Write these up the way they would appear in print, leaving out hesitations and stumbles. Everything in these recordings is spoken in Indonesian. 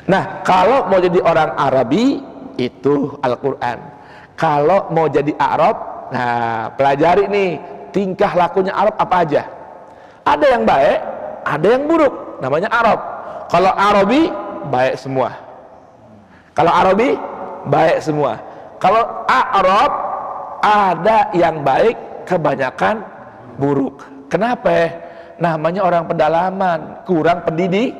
Nah, kalau mau jadi orang Arabi itu Al-Quran. Kalau mau jadi Arab, nah pelajari nih tingkah lakunya Arab apa aja. Ada yang baik, ada yang buruk, namanya Arab. Kalau Arabi baik semua. Kalau Arabi baik semua. Kalau Arab ada yang baik, kebanyakan buruk. Kenapa? Namanya orang pedalaman, kurang pendidik.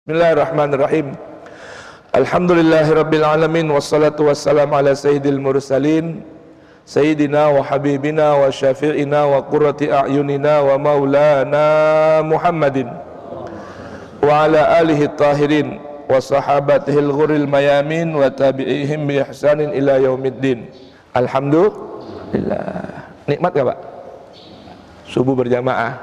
Bismillahirrahmanirrahim. Alhamdulillahirabbil alamin wassalatu wassalamu ala sayyidil mursalin sayyidina wa habibina wa syafi'ina wa qurrati a'yunina wa maulana Muhammadin wa ala alihi tahirin wa sahabatihil ghuril mayamin wa tabi'ihim bi ihsanin ila yaumiddin. Alhamdulillah. Nikmat gak Pak? Subuh berjamaah.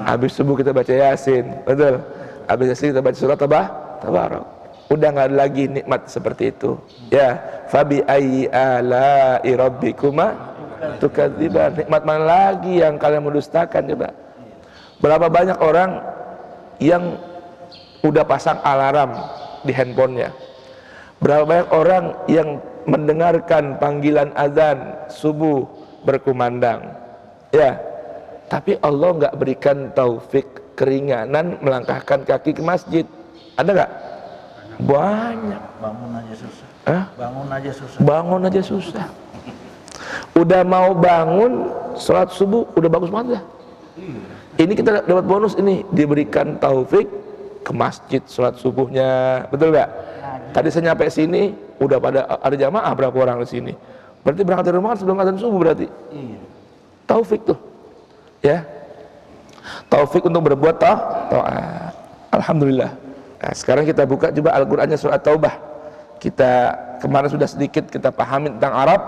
Habis subuh kita baca Yasin, betul? Habis Yasin kita baca surat Tabarak. Udah nggak ada lagi nikmat seperti itu. Ya, fabi ayyi ala'i rabbikuma tukadziban. Nikmat mana lagi yang kalian mendustakan coba? Berapa banyak orang yang udah pasang alarm di handphonenya? Berapa banyak orang yang mendengarkan panggilan azan subuh berkumandang? Ya, tapi Allah nggak berikan taufik, keringanan melangkahkan kaki ke masjid. Ada nggak? Banyak. Bangun aja susah. Bangun aja susah. Bangun aja susah. Udah mau bangun sholat subuh udah bagus banget ya. Ini kita dapat bonus ini, diberikan taufik ke masjid sholat subuhnya, betul nggak? Tadi saya nyampe sini udah pada ada jamaah berapa orang di sini. Berarti berangkat dari rumah sebelum azan subuh berarti. Taufik tuh, ya. Taufik untuk berbuat taat. Alhamdulillah. Nah, sekarang kita buka coba Al-Qur'annya surat Taubah. Kita kemarin sudah sedikit kita pahami tentang Arab.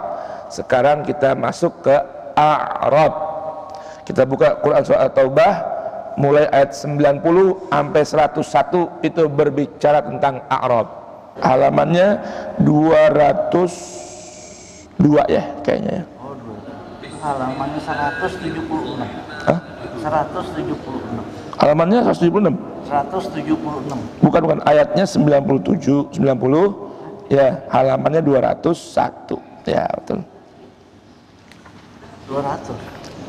Sekarang kita masuk ke Arab. Kita buka Quran surat Taubah mulai ayat 90 sampai 101 itu berbicara tentang Arab. Halamannya 202 ya kayaknya ya. Halamannya 176. Hah? 176. Halamannya 176. 176. Bukan ayatnya 97, 90 ya, halamannya 201. Ya, betul. 200.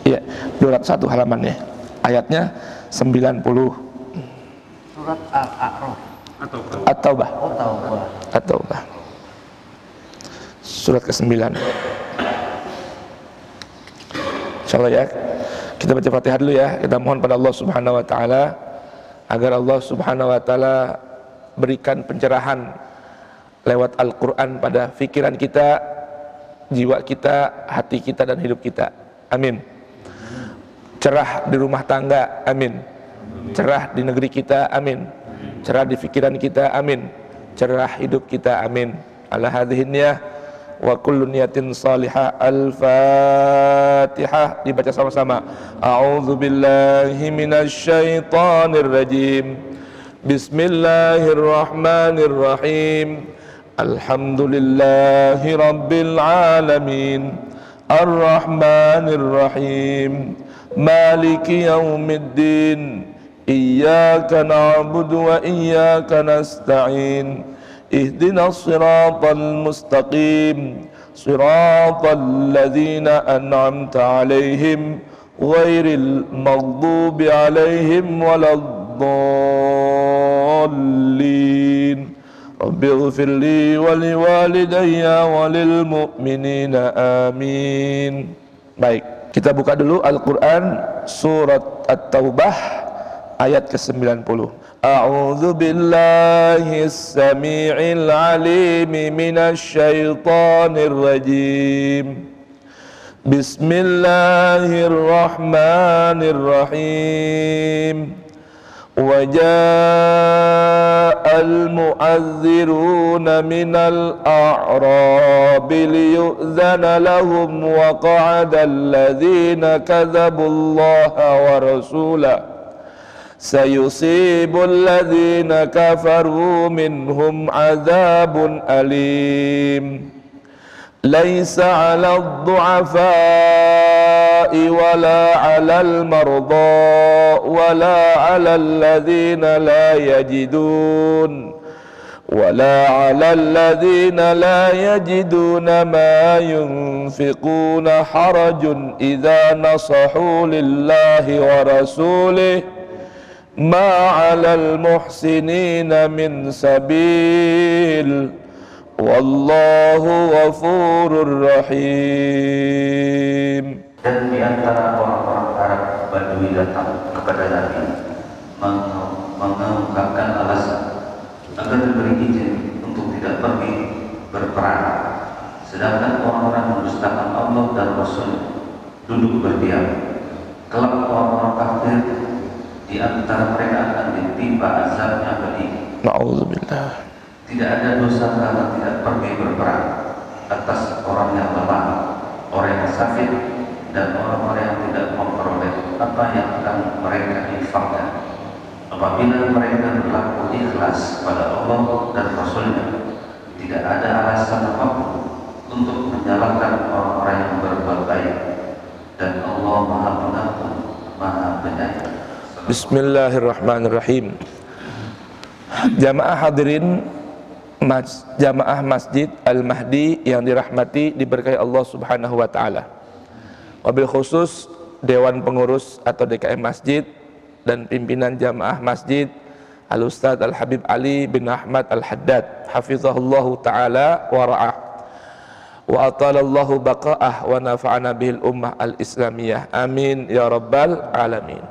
Iya, 201 halamannya. Ayatnya 90. Surat Al-A'raf. At-Taubah. Oh, Taubah. At-Taubah. Surat ke-9. Insyaallah ya. Kita baca Fatihah dulu ya. Kita mohon pada Allah Subhanahu wa taala agar Allah Subhanahu wa taala berikan pencerahan lewat Al-Qur'an pada pikiran kita, jiwa kita, hati kita dan hidup kita. Amin. Cerah di rumah tangga, amin. Cerah di negeri kita, amin. Cerah di pikiran kita, amin. Cerah hidup kita, amin. Ala hadhihi niyah wa kullu niyatin salihah. Al-Fatihah. Dibaca sama-sama. A'udzu billahi minasyaitonir rajim. Bismillahirrahmanirrahim. Alhamdulillahi rabbil alamin. Ar-Rahmanir Rahim. Maliki yaumiddin. Iyyaka na'budu wa iyyaka nasta'in. Ihdinas siratal mustaqim. Siratal ladzina an'amta 'alaihim ghairil maghdubi 'alaihim waladdallin. Rabbighfirli wa liwalidayya wa lil mu'minina amin. Baik, kita buka dulu Al-Qur'an surat At-Taubah ayat ke-90. A'udzu billahi as-sami'il 'alim minasy syaithanir rajim. Bismillahirrahmanirrahim. وجاء المعذرون من الأعراب ليؤذن لهم وقعد الذين كذبوا الله ورسوله sayusibul ladzina kafaru minhum adzabun alim. ليس على الضعفاء ولا على المرضى ولا على الذين لا يجدون ما ينفقون حرج إذا نصحوا لله ورسوله ما على المحسنين من سبيل Wallahu ghafurur rahim. Dan di antara orang-orang Arab Badui datang kepada Nabi mengungkapkan alasan agar diberi izin untuk tidak pergi berperang, sedangkan orang-orang mendustakan Allah dan Rasul duduk berdiam. Kelak orang-orang kafir di antara mereka akan ditimpa azabnya pedih. Na'udzubillah. Tidak ada dosa karena tidak pergi berperang atas orang yang lemah, orang yang sakit, dan orang-orang yang tidak memperoleh apa yang akan mereka infakkan. Apabila mereka berlaku ikhlas pada Allah dan Rasulnya, tidak ada alasan apapun untuk menyalahkan orang-orang yang berbuat baik, dan Allah Maha Pengampun, Maha Penyayang. Bismillahirrahmanirrahim. Jamaah hadirin Jamaah Masjid Al-Mahdi yang dirahmati, diberkahi Allah Subhanahu wa taala. Wabil khusus Dewan Pengurus atau DKM Masjid dan pimpinan Jamaah Masjid Al-Ustadz Al-Habib Ali bin Ahmad Al-Haddad hafizahullahu taala wa ra'ah wa atalallahu baqa'ah wa nafa'ana bihil ummah al-islamiyah. Amin ya rabbal alamin.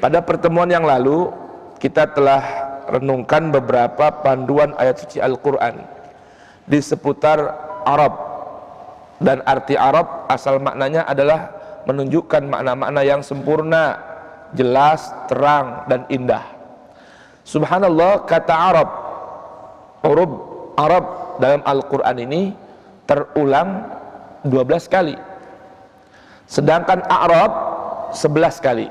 Pada pertemuan yang lalu kita telah renungkan beberapa panduan ayat suci Al-Quran di seputar Arab, dan arti Arab asal maknanya adalah menunjukkan makna-makna yang sempurna, jelas, terang, dan indah. Subhanallah, kata Arab, huruf Arab dalam Al-Quran ini terulang 12 kali, sedangkan A'rab 11 kali.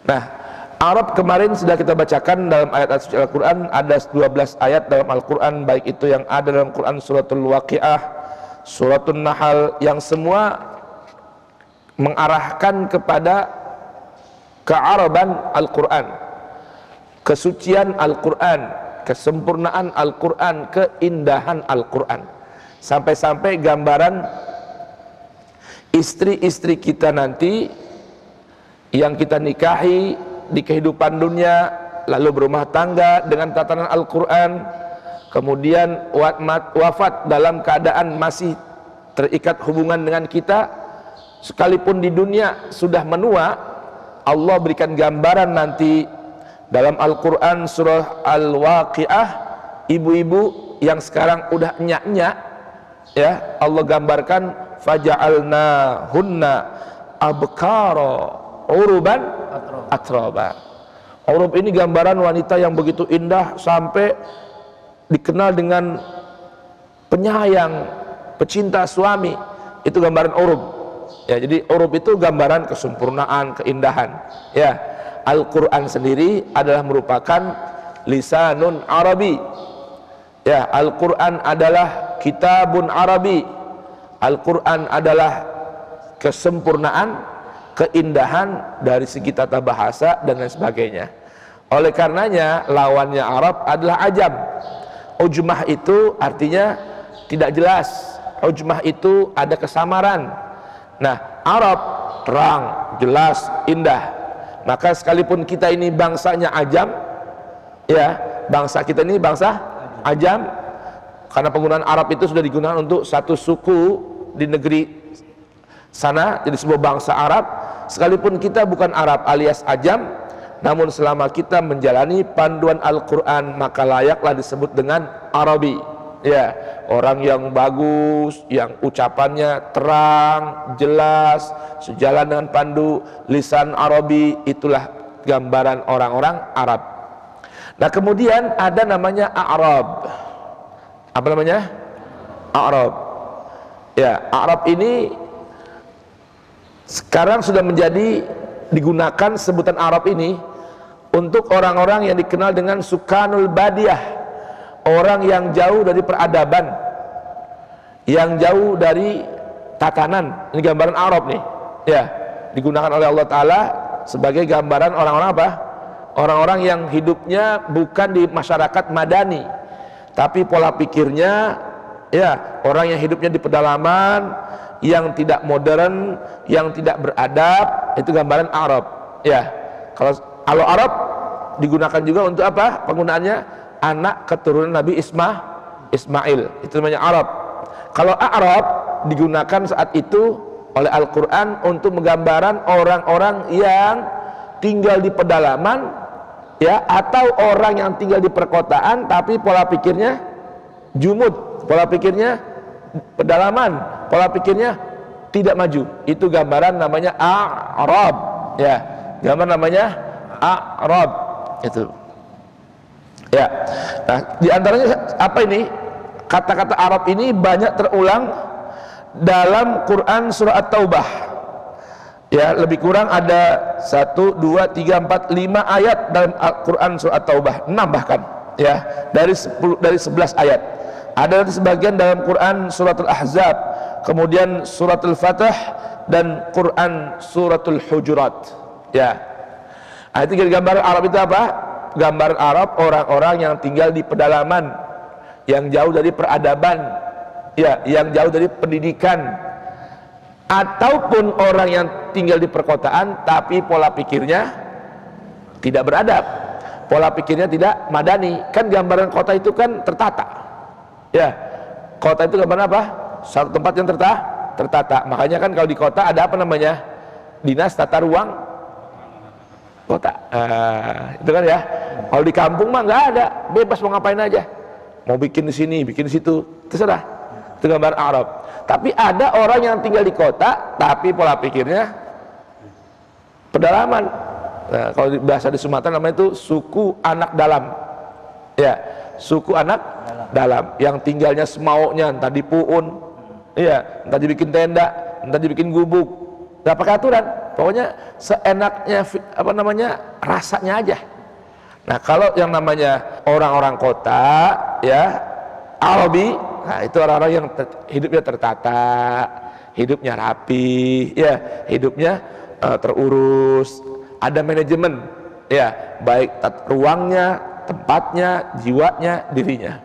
Nah, Arab kemarin sudah kita bacakan dalam ayat suci Al-Quran, ada 12 ayat dalam Al-Quran, baik itu yang ada dalam Quran suratul Waqiah, suratul Nahl, yang semua mengarahkan kepada kearaban Al-Quran, kesucian Al-Quran, kesempurnaan Al-Quran, keindahan Al-Quran. Sampai-sampai gambaran istri-istri kita nanti yang kita nikahi di kehidupan dunia, lalu berumah tangga dengan tatanan Al-Quran, kemudian wafat dalam keadaan masih terikat hubungan dengan kita, sekalipun di dunia sudah menua. Allah berikan gambaran nanti dalam Al-Quran surah Al-Waqiah, ibu-ibu yang sekarang udah nyak-nyak, ya, Allah gambarkan faja'alna hunna abkara uruban atroba. Urub ini gambaran wanita yang begitu indah sampai dikenal dengan penyayang, pecinta suami. Itu gambaran urub. Ya, jadi urub itu gambaran kesempurnaan, keindahan. Ya, Al-Quran sendiri adalah merupakan lisanun Arabi. Ya, Al-Quran adalah kitabun Arabi. Al-Quran adalah kesempurnaan, keindahan dari segi tata bahasa dan lain sebagainya. Oleh karenanya lawannya Arab adalah ajam. Ujmah itu artinya tidak jelas. Ujmah itu ada kesamaran. Nah, Arab terang, jelas, indah. Maka sekalipun kita ini bangsanya ajam, ya, bangsa kita ini bangsa ajam, karena penggunaan Arab itu sudah digunakan untuk satu suku di negeri sana, jadi sebuah bangsa Arab. Sekalipun kita bukan Arab alias ajam, namun selama kita menjalani panduan Al-Quran, maka layaklah disebut dengan Arabi. Ya, orang yang bagus, yang ucapannya terang, jelas, sejalan dengan pandu lisan Arabi, itulah gambaran orang-orang Arab. Nah, kemudian ada namanya A'rab. Apa namanya? A'rab. Ya, A'rab ini sekarang sudah menjadi digunakan sebutan Arab ini untuk orang-orang yang dikenal dengan sukanul badiyah, orang yang jauh dari peradaban, yang jauh dari tatanan. Ini gambaran Arab nih, ya, digunakan oleh Allah Ta'ala sebagai gambaran orang-orang apa? Orang-orang yang hidupnya bukan di masyarakat madani, tapi pola pikirnya, ya, orang yang hidupnya di pedalaman, yang tidak modern, yang tidak beradab. Itu gambaran Arab, ya. Kalau Arab digunakan juga untuk apa? Penggunaannya anak keturunan Nabi Ismail, itu namanya Arab. Kalau Arab digunakan saat itu oleh Al-Quran untuk menggambaran orang-orang yang tinggal di pedalaman, ya, atau orang yang tinggal di perkotaan tapi pola pikirnya jumud, pola pikirnya pedalaman, pola pikirnya tidak maju. Itu gambaran namanya Arab, ya, gambar namanya Arab itu, ya. Nah, diantaranya apa ini? Kata-kata Arab ini banyak terulang dalam Quran surah At-Taubah, ya, lebih kurang ada 1, 2, 3, 4, 5 ayat dalam Quran surah At-Taubah, 6 bahkan, ya, dari 11 ayat. Ada sebagian dalam Quran suratul Ahzab, kemudian suratul Fatah, dan Quran suratul Hujurat, ya. Nah, itu gambar Arab itu apa? Gambar Arab orang-orang yang tinggal di pedalaman, yang jauh dari peradaban, ya, yang jauh dari pendidikan, ataupun orang yang tinggal di perkotaan tapi pola pikirnya tidak beradab, pola pikirnya tidak madani. Kan gambaran kota itu kan tertata, ya. Kota itu gambaran apa? Satu tempat yang tertata. Makanya kan kalau di kota ada apa namanya? Dinas tata ruang kota. Itu kan, ya. Kalau di kampung mah nggak ada, bebas mau ngapain aja, mau bikin di sini, bikin di situ, terserah. Itu gambar Arab. Tapi ada orang yang tinggal di kota tapi pola pikirnya pedalaman. Nah, kalau bahasa di Sumatera namanya itu suku anak dalam, ya, suku anak dalam, yang tinggalnya semaunya, entah di puun, ya, entah dibikin tenda, entah dibikin gubuk, nggak pakai aturan, pokoknya seenaknya, apa namanya, rasanya aja. Nah, kalau yang namanya orang-orang kota, ya, Arabi, nah itu orang-orang yang hidupnya tertata, hidupnya rapi, ya, hidupnya terurus, ada manajemen, ya, baik ruangnya, tempatnya, jiwanya, dirinya.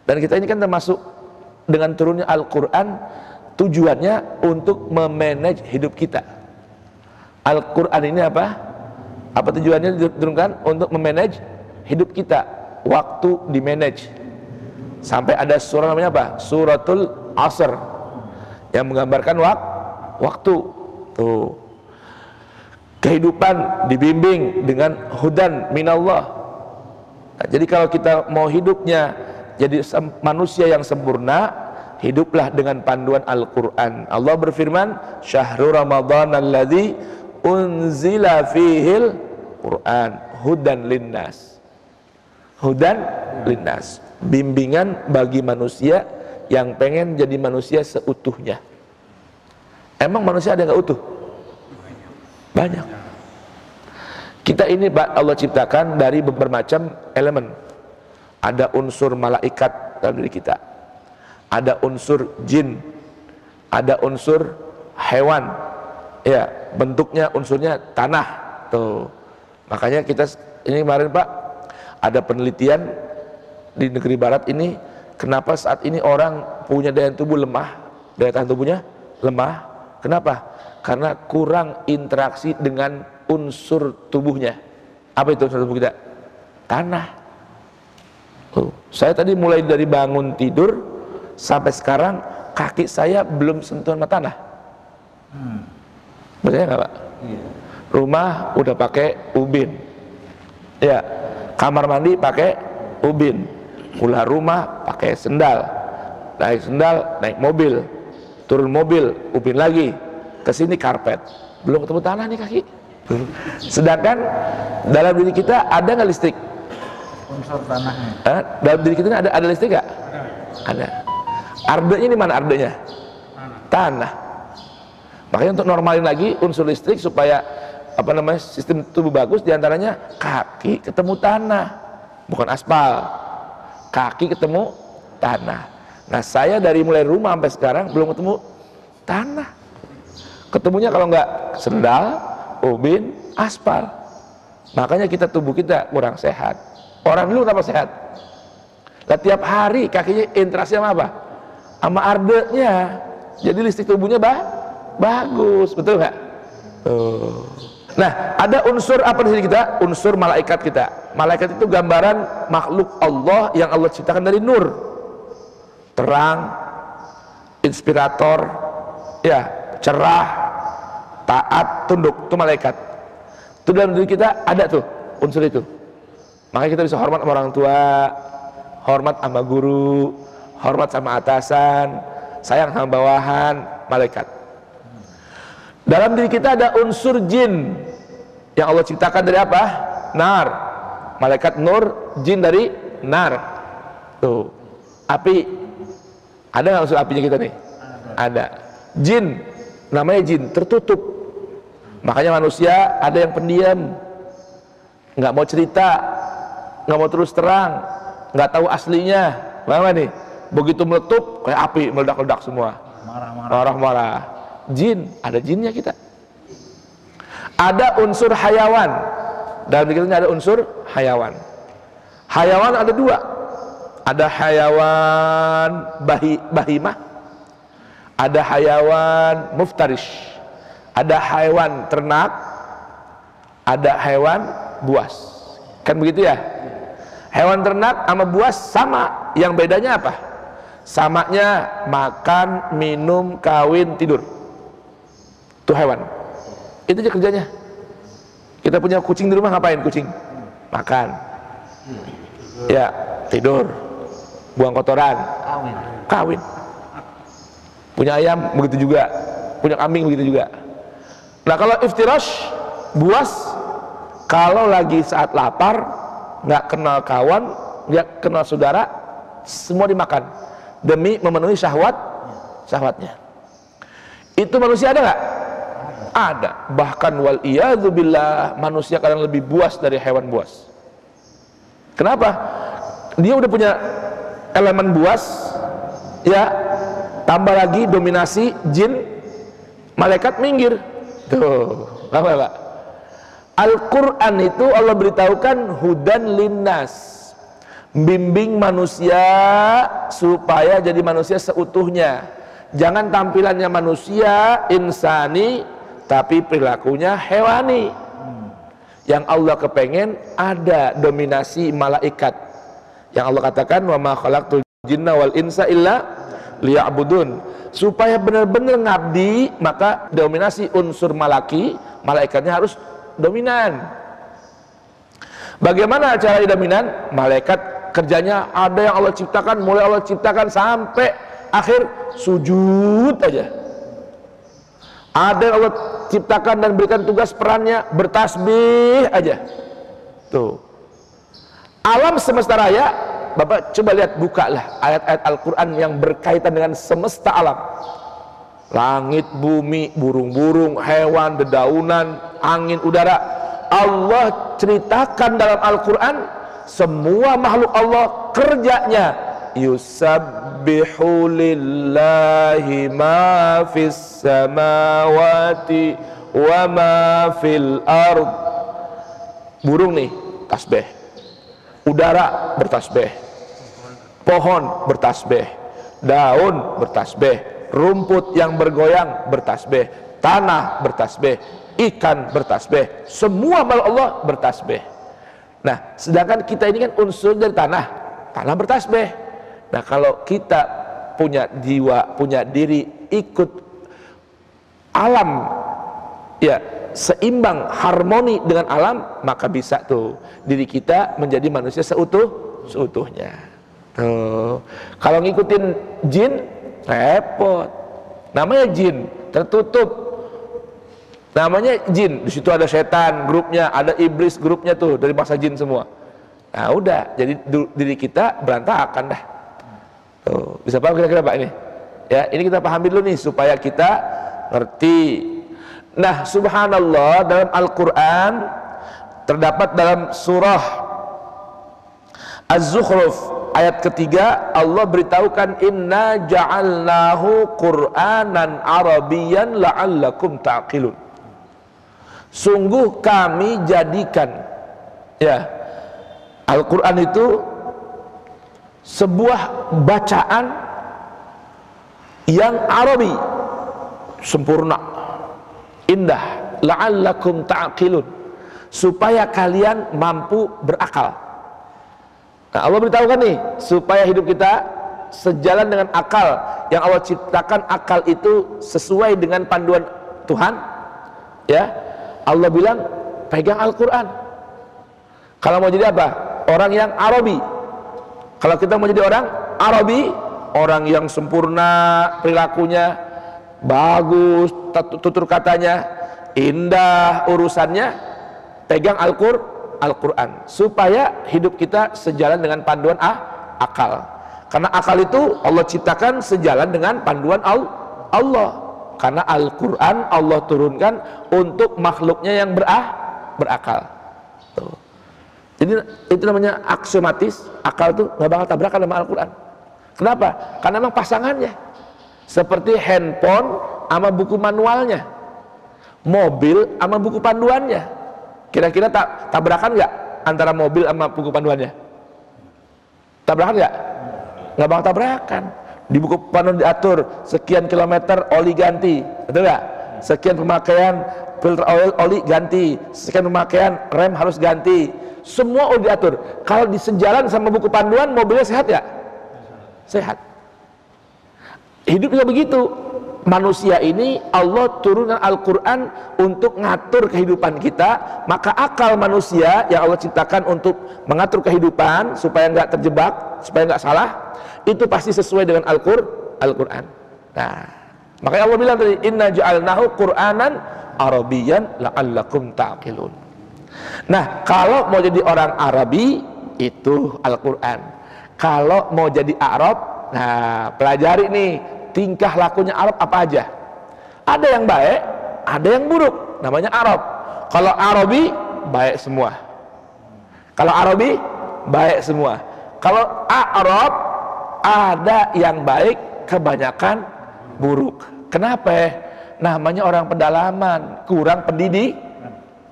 Dan kita ini kan termasuk dengan turunnya Al-Quran, tujuannya untuk memanage hidup kita. Al-Quran ini apa? Apa tujuannya diturunkan? Untuk memanage hidup kita. Waktu di manage. Sampai ada surah namanya apa? Suratul Asr, yang menggambarkan waktu. Tuh. Kehidupan dibimbing dengan hudan minallah. Nah, jadi kalau kita mau hidupnya jadi manusia yang sempurna, hiduplah dengan panduan Al-Quran. Allah berfirman, Syahrul Ramadan alladzi unzila fihil Quran hudan linnas. Hudan linnas, bimbingan bagi manusia yang pengen jadi manusia seutuhnya. Emang manusia ada yang gak utuh? Banyak. Kita ini Allah ciptakan dari bermacam elemen. Ada unsur malaikat dalam diri kita, ada unsur jin, ada unsur hewan, ya, bentuknya unsurnya tanah. Tuh, makanya kita ini kemarin Pak, ada penelitian di negeri barat ini, kenapa saat ini orang punya daya tubuh lemah, daya tahan tubuhnya lemah. Kenapa? Karena kurang interaksi dengan unsur tubuhnya. Apa itu unsur tubuh kita? Tanah. Saya tadi mulai dari bangun tidur sampai sekarang kaki saya belum sentuhan sama tanah. Percaya nggak Pak? Iya. Rumah udah pakai ubin, ya. Kamar mandi pakai ubin, pulang rumah pakai sendal, naik mobil, turun mobil ubin lagi, kesini karpet, belum ketemu tanah nih kaki. Sedangkan dalam diri kita ada nggak listrik? Unsur tanahnya. Dalam diri kita ada listrik nggak? Ada. Ardenya di mana ardenya? Tanah. Makanya untuk normalin lagi unsur listrik supaya apa namanya, sistem tubuh bagus diantaranya kaki ketemu tanah, bukan aspal. Kaki ketemu tanah. Nah, saya dari mulai rumah sampai sekarang belum ketemu tanah. Ketemunya kalau nggak sendal, ubin, aspal. Makanya kita tubuh kita kurang sehat. Orang dulu kenapa sehat? Lah tiap hari kakinya interaksi sama apa? Sama ardenya. Jadi listrik tubuhnya bagus, betul nggak? Nah, ada unsur apa di sini kita? Unsur malaikat kita. Malaikat itu gambaran makhluk Allah yang Allah ciptakan dari nur, terang, inspirator, ya, cerah, taat, tunduk. Itu malaikat. Itu dalam diri kita ada tuh unsur itu. Makanya kita bisa hormat sama orang tua, hormat sama guru, hormat sama atasan, sayang sama bawahan, malaikat. Dalam diri kita ada unsur jin yang Allah ciptakan dari apa? Nar. Malaikat nur, jin dari nar. Tuh, api. Ada nggak unsur apinya kita nih? Ada. Jin, namanya jin, tertutup. Makanya manusia ada yang pendiam, nggak mau cerita, nggak mau terus terang, nggak tahu aslinya. Bagaimana nih? Begitu meletup kayak api, meledak-ledak semua. Marah-marah. Jin, ada jinnya kita. Ada unsur hayawan. Dalam diri kita ada unsur hayawan. Hayawan ada dua. Ada hayawan bahimah, ada hayawan muftarish. Ada hewan ternak, ada hewan buas. Kan begitu ya? Hewan ternak sama buas sama. Yang bedanya apa? Samanya makan, minum, kawin, tidur. Itu hewan. Itu aja kerjanya. Kita punya kucing di rumah, ngapain kucing? Makan. Ya, tidur. Buang kotoran. Kawin. Punya ayam begitu juga. Punya kambing begitu juga. Nah, kalau iftirash, buas, kalau lagi saat lapar, nggak kenal kawan, nggak kenal saudara, semua dimakan demi memenuhi syahwatnya. Itu manusia ada nggak? Ada. Bahkan wal iyadzubillah, manusia kadang lebih buas dari hewan buas. Kenapa? Dia udah punya elemen buas, ya, tambah lagi dominasi jin, malaikat minggir. Tuh, apa Pak? Al-Quran itu Allah beritahukan hudan linnas, bimbing manusia supaya jadi manusia seutuhnya. Jangan tampilannya manusia insani tapi perilakunya hewani. Yang Allah kepengen ada dominasi malaikat. Yang Allah katakan wa ma khalaqtul jinna wal insa illa liya'budun. Supaya benar-benar ngabdi, maka dominasi unsur malaikatnya harus dominan. Bagaimana cara dominan? Malaikat kerjanya ada yang Allah ciptakan, mulai Allah ciptakan sampai akhir sujud aja. Ada yang Allah ciptakan dan berikan tugas perannya bertasbih aja. Tuh. Alam semesta raya, Bapak coba lihat, bukalah ayat-ayat Al-Quran yang berkaitan dengan semesta alam. Langit, bumi, burung-burung, hewan, dedaunan, angin, udara. Allah ceritakan dalam Al-Quran semua makhluk Allah kerjanya. Yusabbihu lillahi ma fis samawati wa ma fil ard. Burung nih tasbih, udara bertasbih, pohon bertasbih, daun bertasbih, rumput yang bergoyang bertasbih, tanah bertasbih, ikan bertasbih, semua makhluk Allah bertasbih. Nah, sedangkan kita ini kan unsur dari tanah bertasbih. Nah, kalau kita punya jiwa, punya diri, ikut alam, ya, seimbang, harmoni dengan alam, maka bisa tuh diri kita menjadi manusia seutuhnya. Tuh. Kalau ngikutin jin, repot. Namanya jin, tertutup. Namanya jin, di situ ada setan grupnya, ada iblis grupnya tuh, dari masa jin semua. Nah, udah, jadi diri kita berantakan dah. Tuh. Bisa paham kira-kira Pak ini? Ya, ini kita pahami dulu nih supaya kita ngerti. Nah, subhanallah, dalam Al-Quran terdapat dalam surah Az-Zukhruf ayat ketiga, Allah beritahukan inna ja'alnahu qur'anan arabiyyan la'allakum ta'qilun. Sungguh kami jadikan, ya, Al-Quran itu sebuah bacaan yang Arabi, sempurna, indah, la'allakum ta'qilun, supaya kalian mampu berakal. Nah, Allah beritahukan nih, supaya hidup kita sejalan dengan akal yang Allah ciptakan. Akal itu sesuai dengan panduan Tuhan, ya. Allah bilang pegang Al-Quran. Kalau mau jadi apa? Orang yang Arabi. Kalau kita mau jadi orang Arabi, orang yang sempurna perilakunya, bagus tutur katanya, indah urusannya, pegang Al-Quran, supaya hidup kita sejalan dengan panduan akal. Karena akal itu Allah ciptakan sejalan dengan panduan Allah. Karena Al-Quran Allah turunkan untuk makhluknya yang berakal. Tuh. Jadi itu namanya aksiomatis, akal tuh nggak bakal tabrakan sama Al-Quran. Kenapa? Karena memang pasangannya seperti handphone sama buku manualnya, mobil sama buku panduannya. Kira-kira tabrakan nggak antara mobil sama buku panduannya? Tabrakan nggak? Nggak bakal tabrakan. Di buku panduan diatur sekian kilometer oli ganti, betul nggak? Sekian pemakaian filter oil oli ganti, sekian pemakaian rem harus ganti, semua udah diatur. Kalau disejalan sama buku panduan, mobilnya sehat ya? Sehat. Hidup juga begitu. Manusia ini Allah turunkan Al-Quran untuk ngatur kehidupan kita. Maka akal manusia yang Allah ciptakan untuk mengatur kehidupan supaya nggak terjebak, supaya nggak salah, itu pasti sesuai dengan Al-Quran. Nah, makanya Allah bilang tadi, inna ja'alnahu qur'anan arabiyyan la'allakum ta'qilun. Nah, kalau mau jadi orang Arabi itu Al-Quran. Kalau mau jadi Arab, nah pelajari nih tingkah lakunya Arab apa aja. Ada yang baik, ada yang buruk, namanya Arab. Kalau Arabi baik semua. Kalau Arabi baik semua. Kalau Arab ada yang baik, kebanyakan buruk. Kenapa? Namanya orang pedalaman, kurang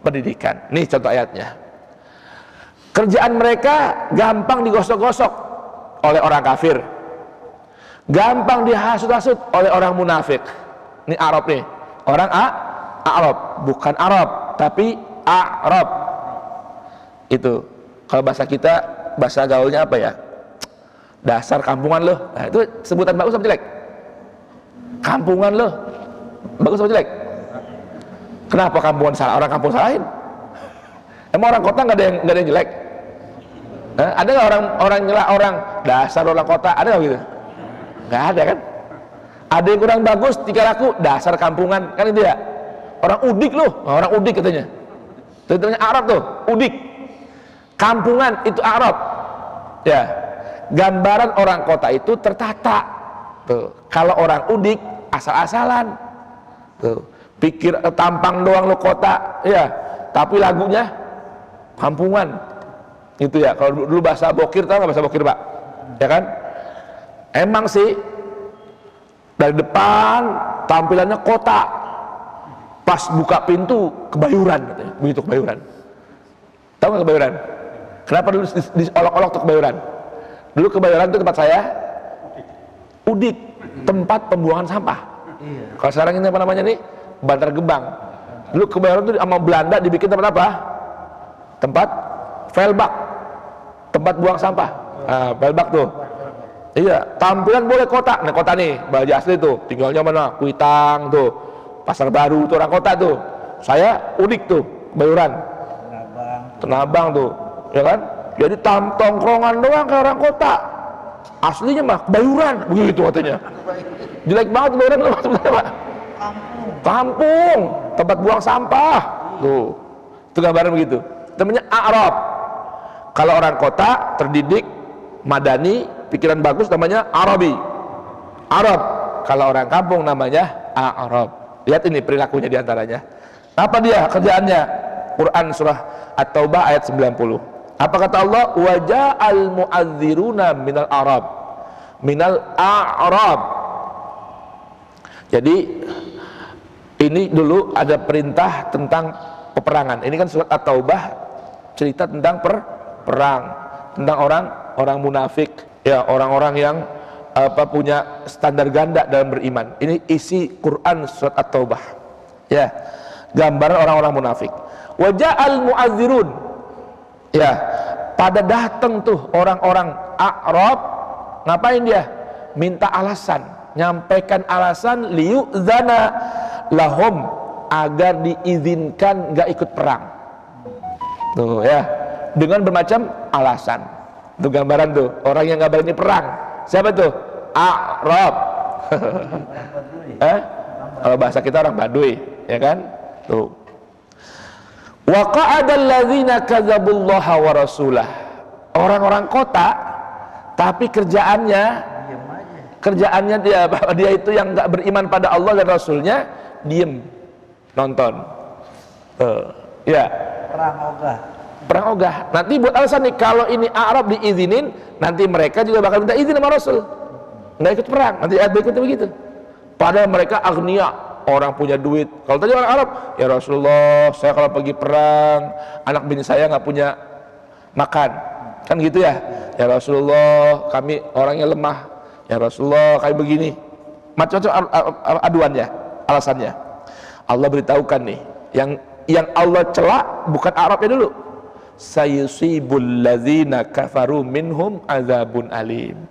pendidikan. Nih contoh ayatnya. Kerjaan mereka gampang digosok-gosok oleh orang kafir, gampang dihasut-hasut oleh orang munafik. Ini Arab nih, orang Arab, bukan Arab tapi Arab. Itu kalau bahasa kita, bahasa gaulnya apa ya? Dasar kampungan loh. Nah, itu sebutan bagus apa jelek? Kampungan loh. Bagus apa jelek? Kenapa kampungan salah? Orang kampung salahin? Emang orang kota nggak ada yang jelek? Ada nggak orang nyela orang dasar orang kota? Ada nggak gitu? Nggak ada kan? Ada yang kurang bagus, tingkah laku, dasar kampungan, kan itu ya? Orang udik loh, orang udik katanya. Itu namanya Arab tuh, udik. Kampungan itu Arab. Ya. Gambaran orang kota itu tertata. Tuh. Kalau orang udik asal-asalan. Tuh. Pikir tampang doang lo kota, ya. Tapi lagunya kampungan. Itu ya. Kalau dulu bahasa bokir, tahu nggak bahasa bokir, Pak? Ya kan? Emang sih dari depan tampilannya kota. Pas buka pintu Kebayoran katanya. Begitu Kebayoran. Tahu nggak Kebayoran? Kenapa dulu diolok-olok tuh Kebayoran? Dulu Kebayoran itu tempat saya udik, tempat pembuangan sampah. Kalau sekarang ini apa namanya nih? Bantar Gebang. Dulu Kebayoran itu sama Belanda dibikin tempat apa? Tempat velbak, tempat buang sampah. Nah, velbak tuh. Iya, tampilan boleh kota. Nah, kota nih, Bali asli tuh. Tinggalnya mana? Kuitang tuh, Pasar Baru tuh orang kota tuh. Saya udik tuh, Kebayoran. Tenabang tuh, ya kan? Jadi tongkrongan doang kayak orang kota. Aslinya mah Kebayoran, begitu katanya. Jelek banget Kebayoran loh sebenarnya, Pak. Kampung, tempat buang sampah. Tuh. Itu gambaran begitu. Namanya Arab. Kalau orang kota terdidik, madani, pikiran bagus namanya Arabi. Arab. Kalau orang kampung namanya Arab. Lihat ini perilakunya diantaranya. Apa dia kerjaannya? Quran surah At-Taubah ayat 90. Apa kata Allah? Wa ja'al mu'adziruna minal Arab. Minal A'rab. Jadi ini dulu ada perintah tentang peperangan. Ini kan surat At-Taubah cerita tentang perang, tentang orang munafik, ya, orang-orang yang punya standar ganda dalam beriman. Ini isi Quran surat At-Taubah. Ya, gambaran orang-orang munafik. Wa ja'al mu'adzirun. Ya, pada datang tuh orang-orang A'rab, ngapain dia? Minta alasan, nyampaikan alasan liyu'zana lahum, agar diizinkan gak ikut perang. Tuh ya, dengan bermacam alasan. Tuh gambaran tuh, orang yang gak berani perang. Siapa tuh? A'rab. Kalau bahasa kita orang Baduy, ya kan? Tuh. Wa qa'adal ladzina kadzabullaha wa rasulah. Orang-orang kota, tapi kerjaannya dia itu yang nggak beriman pada Allah dan Rasulnya, diem nonton. Ya. Perang ogah. Nanti buat alasan nih, kalau ini Arab diizinin, nanti mereka juga bakal minta izin sama Rasul, nggak ikut perang. Nanti ayat berikutnya begitu. Padahal mereka agnia, orang punya duit. Kalau tadi orang Arab, ya Rasulullah, saya kalau pergi perang, anak bini saya nggak punya makan, kan gitu ya. Ya Rasulullah, kami orangnya lemah. Ya Rasulullah, kayak begini. Macam-macam aduannya, alasannya. Allah beritahukan nih, yang Allah celak bukan Arabnya dulu. Sayusibul ladzina kafaru minhum azabun alim.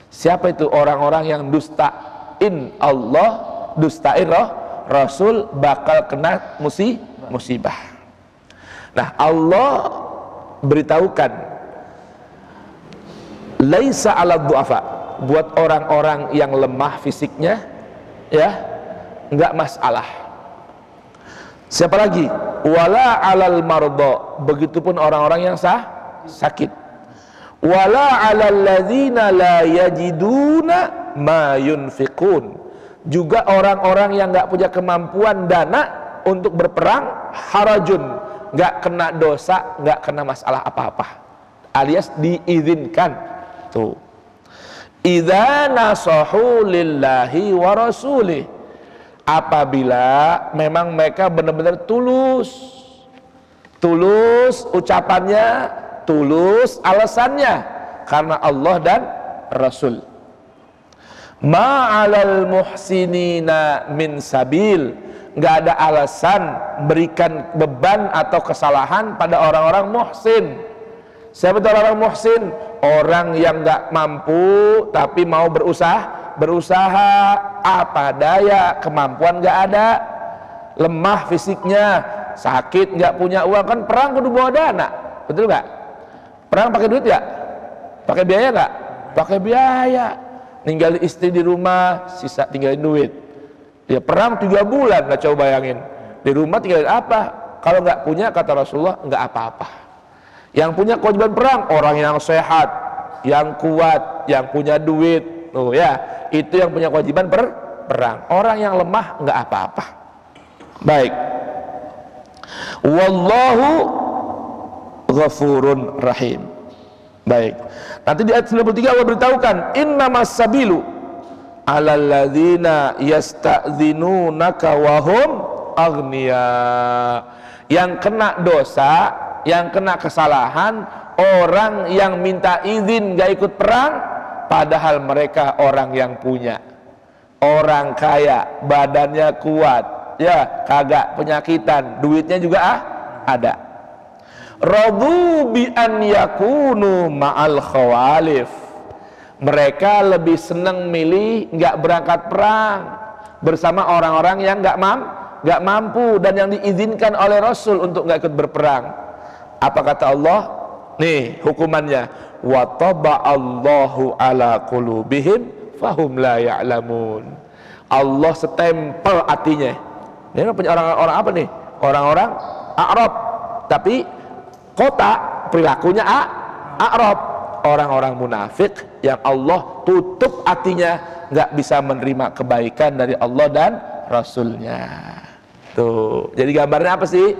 Siapa itu orang-orang yang dustain Allah, dustain Rasul, bakal kena musibah. Nah, Allah beritahukan laisa 'alad du'afa, buat orang-orang yang lemah fisiknya, ya, enggak masalah. Siapa lagi? Wala 'alal marda, begitupun orang-orang yang sakit. Wala 'alal ladzina la yajiduna ma yunfiqun, juga orang-orang yang enggak punya kemampuan dana untuk berperang, harajun, enggak kena dosa, enggak kena masalah apa-apa, alias diizinkan. Tuh, idza nasahu lillahi wa rasulih, apabila memang mereka benar-benar tulus ucapannya, tulus alasannya karena Allah dan Rasul. Ma'alal muhsinina min sabil, nggak ada alasan berikan beban atau kesalahan pada orang-orang muhsin. Siapa itu orang muhsin? Orang yang nggak mampu tapi mau berusaha, apa daya, kemampuan nggak ada, lemah fisiknya, sakit, nggak punya uang. Kan perang kudu bawa dana, betul nggak? Perang pakai duit nggak? Pakai biaya nggak? Pakai biaya. Ninggalin istri di rumah, sisa tinggalin duit. Ya perang 3 bulan, nggak, coba bayangin. Di rumah tinggalin apa? Kalau nggak punya, kata Rasulullah, nggak apa-apa. Yang punya kewajiban perang orang yang sehat, yang kuat, yang punya duit. Oh ya, itu yang punya kewajiban perang. Orang yang lemah nggak apa-apa. Baik. Wallahu ghafurun rahim. Baik. Nanti di ayat 93 Allah beritahukan, innamas sabilu 'alal ladzina yasta'dzinunaka wa hum aghnia. Yang kena dosa, yang kena kesalahan, orang yang minta izin gak ikut perang padahal mereka orang yang punya, orang kaya, badannya kuat, ya, kagak penyakitan, duitnya juga ada. Radu bi an yakunu ma'al khawalif, mereka lebih senang milih gak berangkat perang bersama orang-orang yang gak mampu dan yang diizinkan oleh Rasul untuk gak ikut berperang. Apa kata Allah? Nih hukumannya, wa taba'allahu ala qulubihim fahum la ya'lamun. Allah setempel hatinya. Ini punya orang-orang apa nih? Orang-orang Arab, tapi kota perilakunya Arab. Orang-orang munafik yang Allah tutup hatinya, nggak bisa menerima kebaikan dari Allah dan Rasulnya. Tuh, jadi gambarnya apa sih?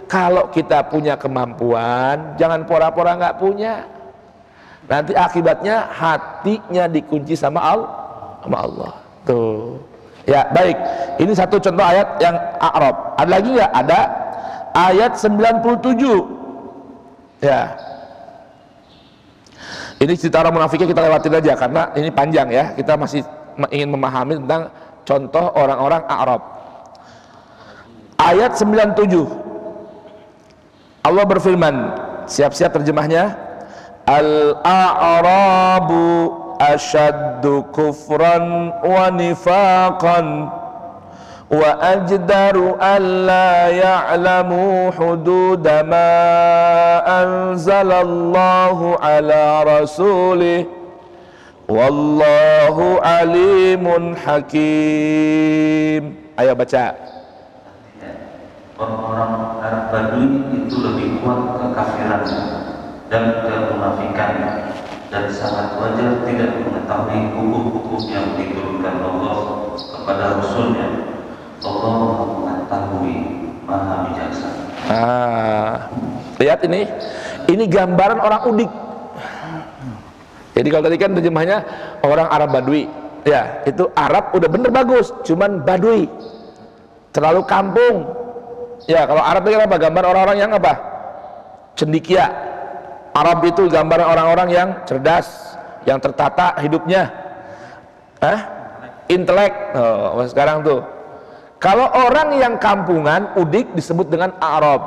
Kalau kita punya kemampuan, jangan pura-pura nggak punya. Nanti akibatnya hatinya dikunci sama Allah. Tuh. Ya, baik. Ini satu contoh ayat yang A'raf. Ada lagi nggak? Ada ayat 97. Ya. Ini cerita orang munafiknya kita lewatin aja karena ini panjang ya. Kita masih ingin memahami tentang contoh orang-orang A'raf. Ayat 97. Allah berfirman, siap-siap terjemahnya. Al-a'rabu asyaddu kufran wa nifaqan wa ajdaru alla ya'lamu hududa ma anzalallahu ala rasulih wallahu alimun hakim. Ayo baca. Orang-orang Arab Badui itu lebih kuat kekafirannya dan kemunafikannya, dan sangat wajar tidak mengetahui hukum-hukum yang diturunkan Allah kepada Rasulnya. Allah mengetahui, Maha Bijaksana. Lihat ini gambaran orang udik. Jadi kalau tadi kan terjemahnya orang Arab Badui, ya itu Arab udah bener bagus, cuman Badui terlalu kampung. Ya, kalau Arab itu apa? Gambar orang-orang yang apa? Cendikia. Arab itu gambar orang-orang yang cerdas, yang tertata hidupnya. Intelek. Oh, sekarang tuh. Kalau orang yang kampungan, udik disebut dengan Arab.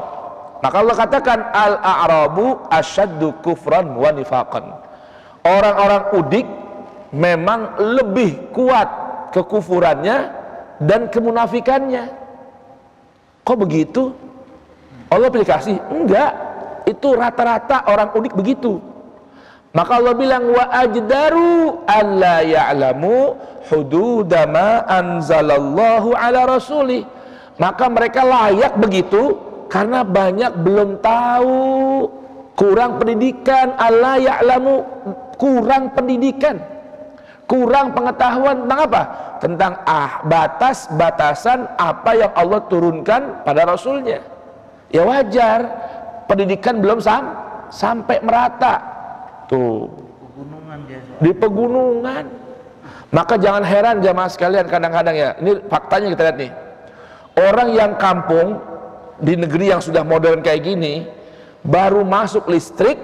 Maka Allah katakan al-a'rabu asyaddu kufran wa nifaqan. Orang-orang udik memang lebih kuat kekufurannya dan kemunafikannya. Kok begitu? Allah pilih kasih? Enggak, itu rata-rata orang udik begitu. Maka Allah bilang wa ajdaru alla ya'lamu hududa ma anzalallahu ala rasulih. Maka mereka layak begitu karena banyak belum tahu, kurang pendidikan. Alla ya'lamu, kurang pendidikan, kurang pengetahuan tentang apa? Tentang batas-batasan apa yang Allah turunkan pada Rasulnya. Ya wajar, pendidikan belum sampai merata. Tuh, di pegunungan. Maka jangan heran jamaah sekalian, kadang-kadang ya, ini faktanya kita lihat nih. Orang yang kampung di negeri yang sudah modern kayak gini, baru masuk listrik,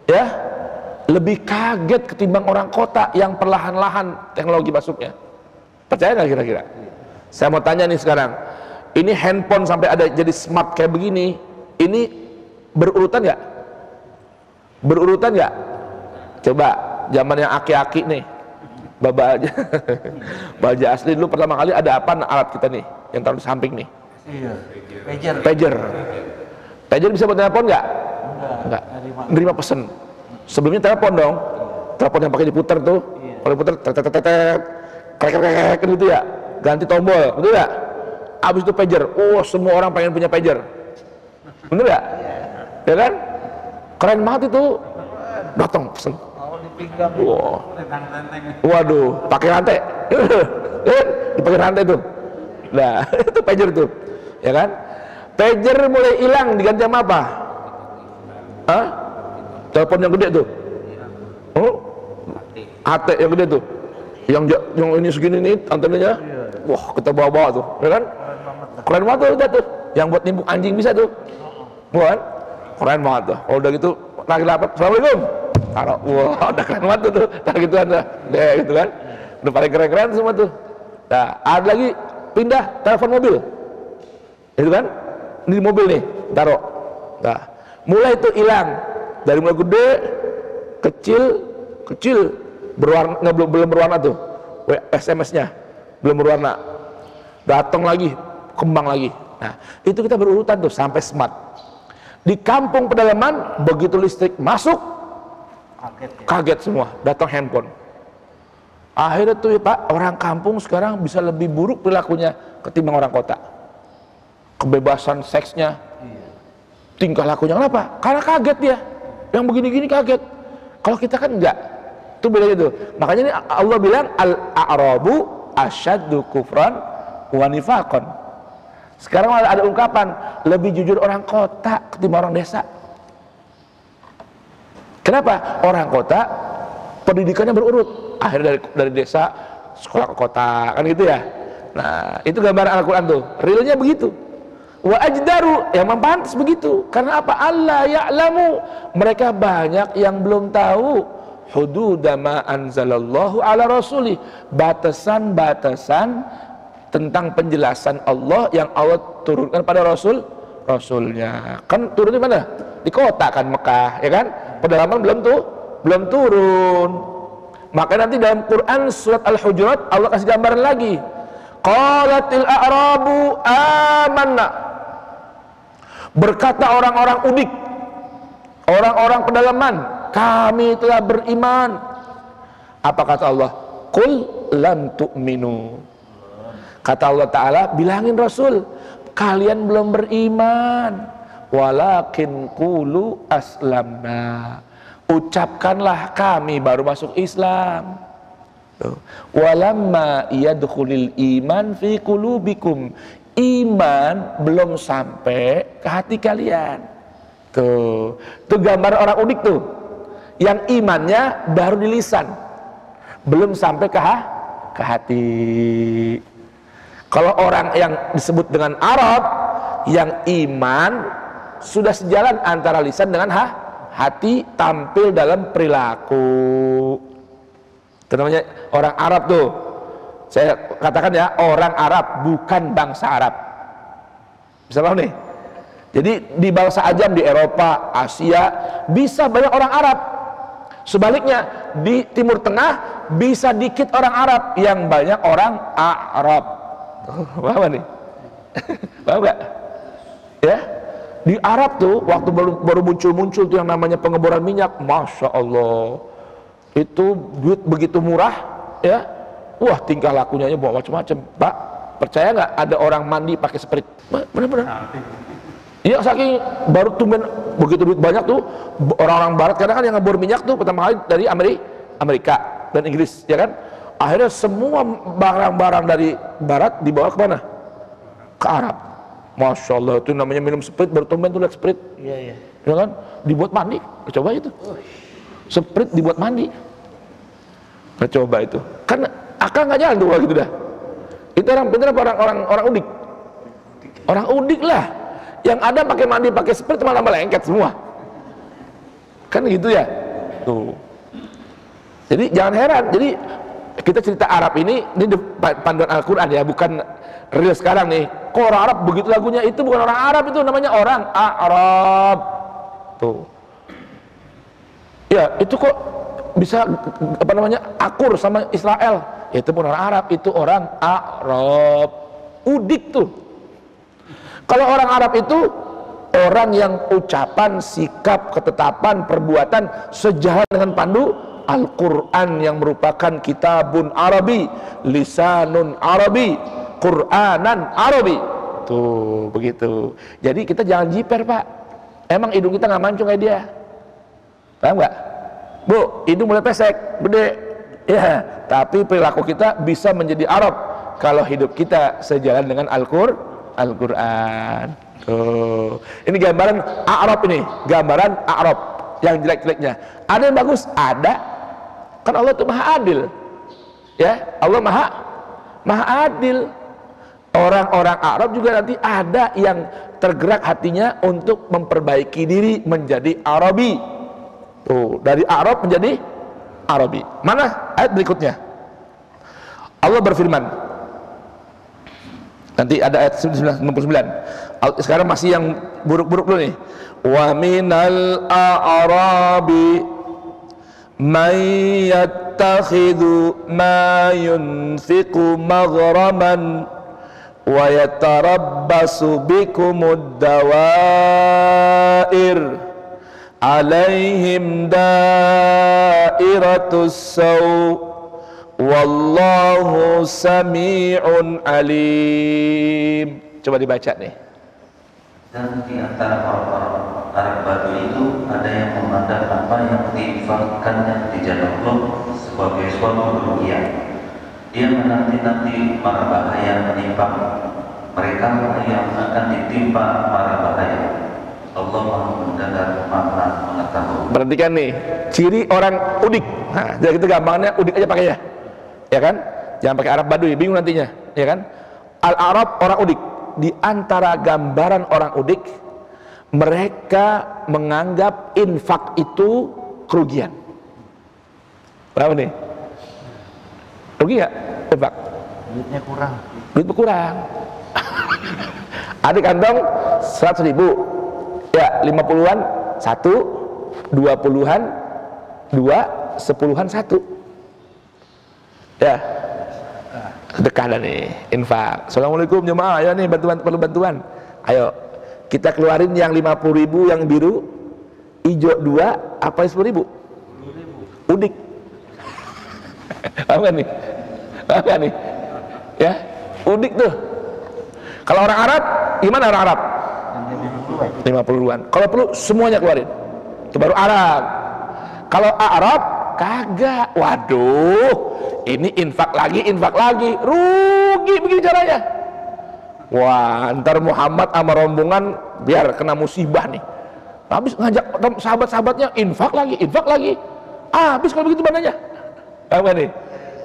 ya, lebih kaget ketimbang orang kota yang perlahan-lahan teknologi masuknya. Percaya nggak kira-kira? Saya mau tanya nih sekarang, ini handphone sampai ada jadi smart kayak begini, ini berurutan nggak? Berurutan nggak? Coba zaman yang aki-aki nih, baba aja, baja asli dulu pertama kali ada apa alat kita nih yang taruh di samping nih? Iya. Pager. Pager bisa buat telepon nggak? Nggak. Nerima pesen. Sebelumnya telepon dong, telepon yang pakai diputar tuh, kalau diputar krek gitu ya, ganti tombol, betul nggak? Abis itu pager, oh semua orang pengen punya pager, bener nggak? Ya kan? Keren banget itu, datang pesen. Wow. Waduh, pakai rantai, dipakai rantai tuh. Nah, itu pager tuh, ya kan? Pager mulai hilang diganti sama apa? Hah? Telepon yang gede tuh, oh, AT yang gede tuh, yang ini segini nih antenanya, wah kita bawa-bawa tuh, ya kan? Keren banget tuh, yang buat nimbuk anjing bisa tuh, bukan? Keren banget tuh. Oh, udah gitu, lagi lapar, assalamualaikum, taruh, wah udah keren banget tuh, nah gitu kan, deh gitu kan, udah paling keren-keren semua tuh. Nah, ada lagi pindah telepon mobil, itu kan? Ini di mobil nih, taruh. Nah, mulai itu hilang. Dari mulai gede, kecil, berwarna, belum berwarna tuh, SMS-nya belum berwarna, datang lagi, kembang lagi. Nah, itu kita berurutan tuh sampai smart. Di kampung pedalaman, begitu listrik masuk, kaget semua, datang handphone. Akhirnya tuh ya Pak, orang kampung sekarang bisa lebih buruk perilakunya ketimbang orang kota. Kebebasan seksnya, tingkah lakunya, kenapa? Karena kaget dia. Yang begini-gini kaget. Kalau kita kan enggak. Itu bedanya itu. Makanya ini Allah bilang al-a'rabu asyaddu kufran wa nifaqan. Sekarang ada ungkapan lebih jujur orang kota ketimbang orang desa. Kenapa? Orang kota pendidikannya berurut, akhirnya dari desa sekolah ke kota, kan gitu ya. Nah, itu gambaran Al-Quran tuh, realnya begitu. Wa ajdaru, yang pantas begitu. Karena apa? Allah ya'lamu, mereka banyak yang belum tahu hududa ma anzalallahu ala rasulih, batasan-batasan tentang penjelasan Allah yang Allah turunkan pada Rasulnya. Kan turun di mana? Di kota kan, Mekah, ya kan? Pedalaman belum turun. Maka nanti dalam Quran surat Al-Hujurat Allah kasih gambaran lagi. Qalatil a'rabu amanna. Berkata orang-orang udik, orang-orang pedalaman, kami telah beriman. Apa kata Allah? Qul lam tu'minu. Kata Allah Ta'ala, bilangin Rasul, kalian belum beriman. Walakin qulu aslamna. Ucapkanlah kami baru masuk Islam. Walamma yadkhulil iman fi qulubikum. Iman belum sampai ke hati kalian. Tuh gambar orang udik tuh. Yang imannya baru di lisan, belum sampai ke hati. Kalau orang yang disebut dengan Arab, yang iman sudah sejalan antara lisan dengan hati, tampil dalam perilaku. Itu namanya orang Arab tuh. Saya katakan ya, orang Arab, bukan bangsa Arab. Bisa paham nih? Jadi di bangsa ajam, di Eropa, Asia, bisa banyak orang Arab. Sebaliknya, di Timur Tengah bisa dikit orang Arab, yang banyak orang Arab. Paham nih? Paham gak? Ya, di Arab tuh waktu baru muncul tuh yang namanya pengeboran minyak, masya Allah, itu duit begitu murah, ya. Wah, tingkah lakunya bawa macam-macam. Pak, percaya nggak ada orang mandi pakai sprit? Benar-benar. Iya, saking baru tumben begitu duit banyak tuh orang-orang Barat, karena kan yang ngebor minyak tuh pertama kali dari Amerika dan Inggris, ya kan? Akhirnya semua barang-barang dari Barat dibawa ke mana? Ke Arab. Masya Allah, itu namanya minum sprit, baru tumben tuh lihat sprit. Iya. Ya kan? Dibuat mandi. Coba itu. Sprit dibuat mandi. Coba itu. Kan akal nggak jalan tuh kalau gitu dah. Itu orang pintar apa orang udik? Orang udik lah. Yang ada pakai mandi pakai sprit malah lengket semua. Kan gitu ya. Tuh. Jadi jangan heran. Jadi kita cerita Arab ini panduan Al-Quran ya, bukan real sekarang nih. Kok orang Arab begitu lagunya? Itu bukan orang Arab, itu namanya orang Arab. Tuh. Ya, itu kok bisa apa namanya akur sama Israel? Ya, itu bukan orang Arab, itu orang Arab. Udik tuh. Kalau orang Arab itu orang yang ucapan, sikap, ketetapan, perbuatan sejalan dengan pandu Al-Quran yang merupakan kitabun Arabi, lisanun Arabi, Quranan Arabi. Tuh, begitu. Jadi kita jangan jiper, Pak. Emang hidung kita nggak mancung kayak dia. Paham nggak? Bu, hidung mulai pesek, gede. Ya, tapi perilaku kita bisa menjadi Arab kalau hidup kita sejalan dengan Al-Quran. Tuh. Ini gambaran Arab ini, gambaran Arab yang jelek-jeleknya. Ada yang bagus, ada. Kan Allah itu maha adil, ya. Allah maha adil. Orang-orang Arab juga nanti ada yang tergerak hatinya untuk memperbaiki diri menjadi Arabi. Tuh, dari Arab menjadi Arabi. Mana ayat berikutnya? Allah berfirman. Nanti ada ayat 99. Sekarang masih yang buruk-buruk dulu nih. Wa minal a'rabi man yattakhidhu ma yunfiqu maghraman wa yatarabbasu bikumud dawair alaihim dairatus saw wallahu sami'un alim. Coba dibaca nih. Dan di antara orang-orang Arab Badui itu ada yang memandang apa yang diinfakkannya di jalan Allah sebagai suatu kerugian. Dia menanti-nanti mara bahaya menimpa mereka yang akan ditimpa mara bahaya. Allah Maha mendengar, Maha mengetahui. Perhatikan nih, ciri orang udik. Nah, jadi kita gampangnya udik aja pakai ya kan? Jangan pakai Arab Baduy, bingung nantinya, ya kan? Al-Arab orang udik. Di antara gambaran orang udik, mereka menganggap infak itu kerugian. Berapa nih? Rugi nggak infak? Duitnya kurang. Duit berkurang. Ada kantong 100.000, ya 50-an 1, 20-an 2, 10-an 1. Ya, sedekah dah nih, infak. Assalamualaikum jemaah, ya nih bantuan, perlu bantuan. Ayo kita keluarin yang 50.000 yang biru, hijau 2, apa 10.000? Udik. Apa nih? Apa nih? Ya, udik tuh. Kalau orang Arab, gimana orang Arab? 50-an. Kalau perlu semuanya keluarin. Itu baru Arab. Kalau Arab kagak. Waduh, ini infak lagi, rugi begini caranya. Wah, ntar Muhammad sama rombongan biar kena musibah nih. Habis ngajak sahabat-sahabatnya infak lagi. Habis kalau begitu mananya. Apa nih?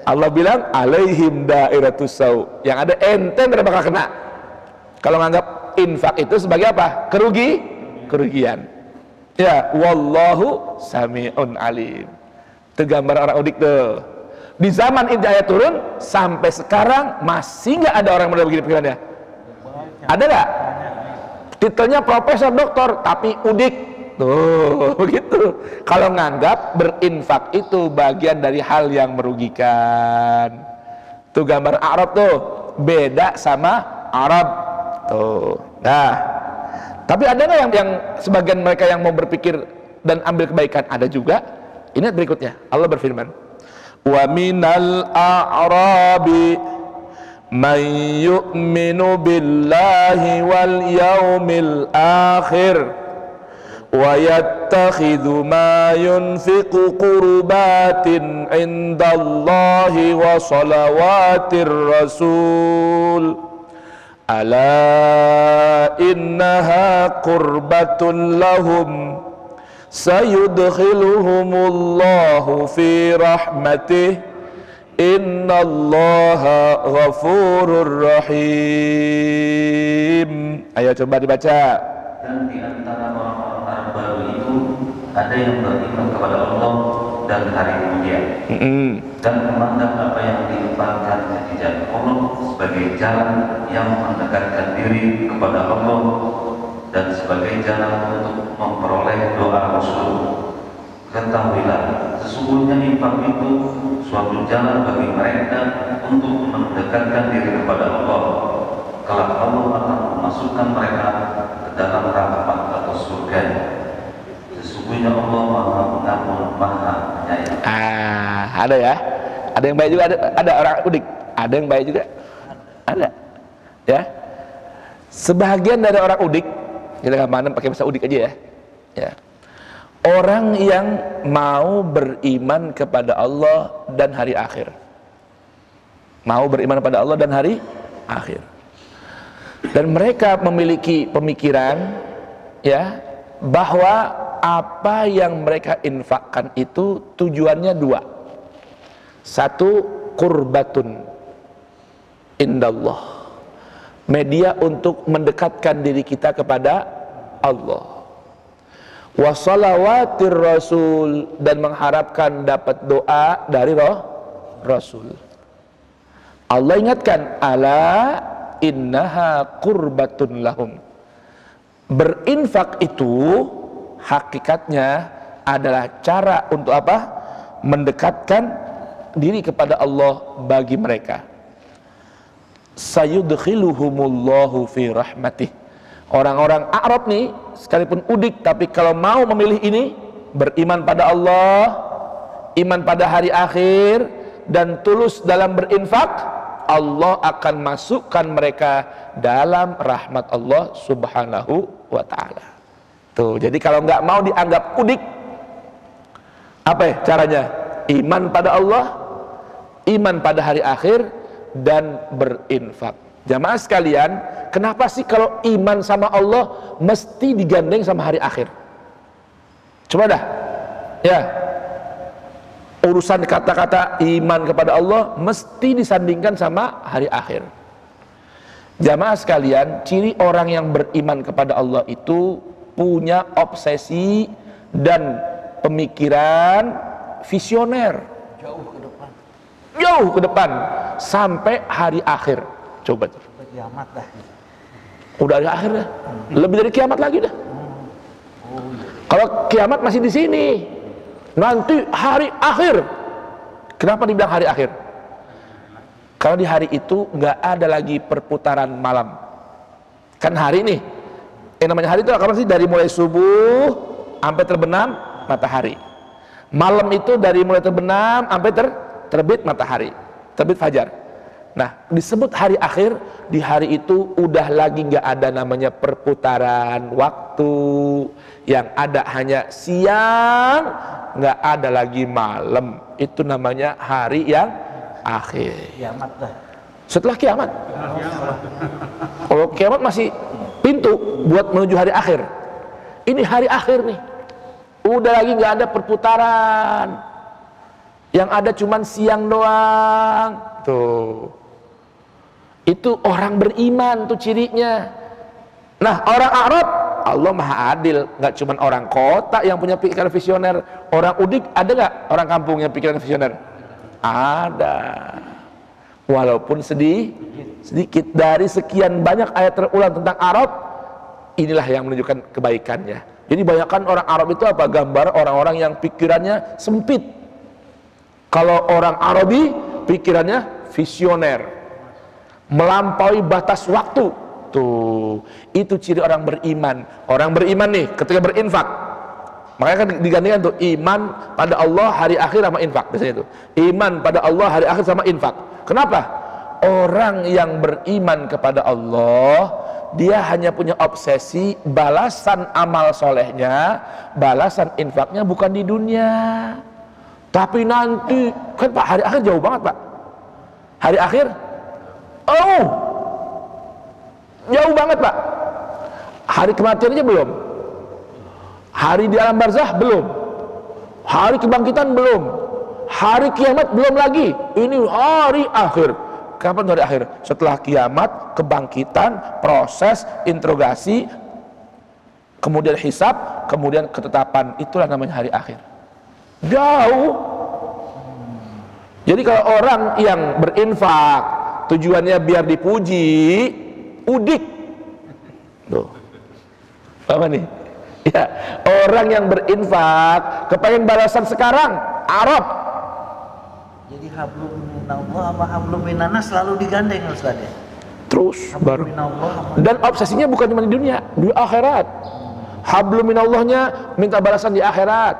Allah bilang alaihim dairatus sau. Yang ada ente tidak bakal kena. Kalau nganggap infak itu sebagai apa? Kerugian. Ya, wallahu sami'un alim. Itu gambar orang udik tuh. Di zaman ini ayat turun sampai sekarang masih nggak ada orang yang begini pikirannya? Ada nggak? Titelnya profesor doktor tapi udik. Tuh, begitu. Kalau nganggap berinfak itu bagian dari hal yang merugikan. Tuh gambar Arab tuh beda sama Arab. Tuh. Nah, tapi ada nggak yang sebagian mereka yang mau berpikir dan ambil kebaikan? Ada juga. Ini berikutnya. Allah berfirman, "Wa minal a'rabi man yu'minu billahi wal yaumil akhir wa yattakhidhu ma yunfiqu qurbatin indallahi wa salawatir rasul. Ala innaha qurbatun lahum sayudkhiluhumullahu fi rahmatih innallaha ghafurur rahim." Ayo coba dibaca. Dan di antara orang-orang Arab baru itu ada yang beriman kepada Allah dan hari kemudian, dan memandang apa yang diinfakkan di jalan Allah sebagai jalan yang mendekatkan diri kepada Allah dan sebagai jalan untuk memperoleh doa Rasul. Ketahuilah, sesungguhnya infak itu suatu jalan bagi mereka untuk mendekatkan diri kepada Allah. Kelak Allah akan memasukkan mereka ke dalam rahmat atau surga. Sesungguhnya Allah Maha Pengampun, Maha Penyayang. Ada ya. Ada yang baik juga, ada orang udik. Ada yang baik juga. Ada. Ya. Sebagian dari orang udik, kita nggak mana pakai bahasa udik aja ya. Ya. Orang yang mau beriman kepada Allah dan hari akhir. Mau beriman kepada Allah dan hari akhir. Dan mereka memiliki pemikiran ya bahwa apa yang mereka infakkan itu tujuannya dua. Satu, qurbatun indallah, media untuk mendekatkan diri kita kepada Allah. Wa salawatir rasul, dan mengharapkan dapat doa dari Rasul. Allah ingatkan, ala innaha qurbatun lahum. Berinfak itu hakikatnya adalah cara untuk apa? Mendekatkan diri kepada Allah bagi mereka. Sayudkhiluhumullahu fi rahmatih. Orang-orang Arab nih sekalipun udik, tapi kalau mau memilih ini, beriman pada Allah, iman pada hari akhir, dan tulus dalam berinfak, Allah akan masukkan mereka dalam rahmat Allah subhanahu wa ta'ala. Tuh, jadi kalau nggak mau dianggap udik, apa ya caranya? Iman pada Allah, iman pada hari akhir, dan berinfak. Jamaah sekalian, kenapa sih kalau iman sama Allah mesti digandeng sama hari akhir? Coba dah, ya, urusan kata-kata iman kepada Allah mesti disandingkan sama hari akhir. Jamaah sekalian, ciri orang yang beriman kepada Allah itu punya obsesi dan pemikiran visioner jauh ke depan sampai hari akhir. Coba tuh, kiamat dah. udah hari akhir dah, lebih dari kiamat lagi dah. Kalau kiamat masih di sini, nanti hari akhir. Kenapa dibilang hari akhir? Karena di hari itu nggak ada lagi perputaran malam. Kan hari nih, namanya hari itu kapan sih? Dari mulai subuh sampai terbenam matahari. Malam itu dari mulai terbenam sampai terbit matahari, terbit fajar. Nah, disebut hari akhir, di hari itu udah lagi nggak ada namanya perputaran waktu, yang ada hanya siang, nggak ada lagi malam. Itu namanya hari yang akhir. Kiamat dah. Setelah kiamat. Kalau kiamat masih pintu buat menuju hari akhir. Ini hari akhir nih. Udah lagi nggak ada perputaran. Yang ada cuman siang doang. Tuh. Itu orang beriman tuh cirinya. Nah, orang Arab, Allah Maha Adil, nggak cuman orang kota yang punya pikiran visioner. Orang udik ada nggak orang kampung yang pikiran visioner? Ada. Walaupun sedikit dari sekian banyak ayat terulang tentang Arab, inilah yang menunjukkan kebaikannya. Jadi banyakkan orang Arab itu apa? Gambar orang-orang yang pikirannya sempit. Kalau orang Arabi pikirannya visioner, melampaui batas waktu. Tuh, itu ciri orang beriman. Orang beriman nih ketika berinfak, makanya kan digantikan tuh iman pada Allah, hari akhir sama infak. Biasanya itu iman pada Allah, hari akhir sama infak. Kenapa? Orang yang beriman kepada Allah, dia hanya punya obsesi balasan amal solehnya, balasan infaknya bukan di dunia, tapi nanti. Kan Pak, hari akhir jauh banget Pak. Hari akhir, oh, jauh banget Pak. Hari kematian aja belum, hari di alam barzah belum, hari kebangkitan belum, hari kiamat belum lagi. Ini hari akhir. Kapan hari akhir? Setelah kiamat, kebangkitan, proses interogasi, kemudian hisab, kemudian ketetapan. Itulah namanya hari akhir. Jauh. Jadi kalau orang yang berinfak tujuannya biar dipuji, udik. Tuh. Apa nih? Ya, orang yang berinfak kepengen balasan sekarang, Arab. Jadi hablum minallah sama hablum minanas selalu digandeng Ustaz ya. Terus baru. Minallah Dan obsesinya bukan cuma di dunia, di akhirat. Hablum minallahnya minta balasan di akhirat,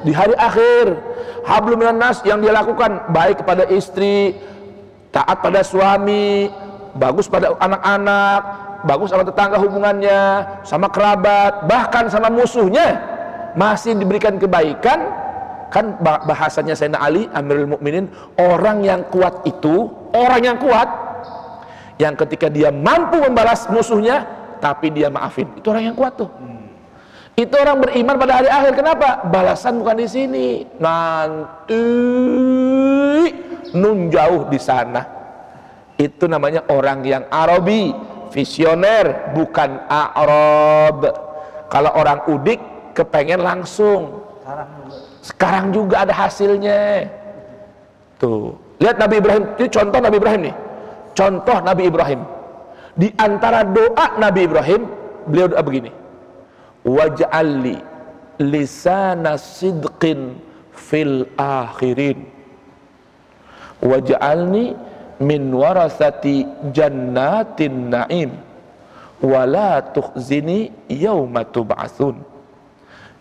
di hari akhir. Hablum minanas yang dia lakukan baik kepada istri, taat pada suami, bagus pada anak-anak, bagus sama tetangga hubungannya, sama kerabat, bahkan sama musuhnya masih diberikan kebaikan. Kan bahasanya Sayyidina Ali Amirul Mukminin, orang yang kuat itu orang yang kuat yang ketika dia mampu membalas musuhnya tapi dia maafin, itu orang yang kuat tuh. Itu orang beriman pada hari akhir. Kenapa? Balasan bukan di sini, nanti nun jauh di sana. Itu namanya orang yang Arabi, visioner, bukan Arab. Kalau orang udik kepengen langsung, sekarang juga ada hasilnya. Tuh, lihat Nabi Ibrahim, ini contoh Nabi Ibrahim nih. Contoh Nabi Ibrahim. Di antara doa Nabi Ibrahim, beliau doa begini. Waj'alli lisana sidqin fil akhirin. Waj'alni min warasati jannatin na'im. Wala tukhzini yawma tub'atsun.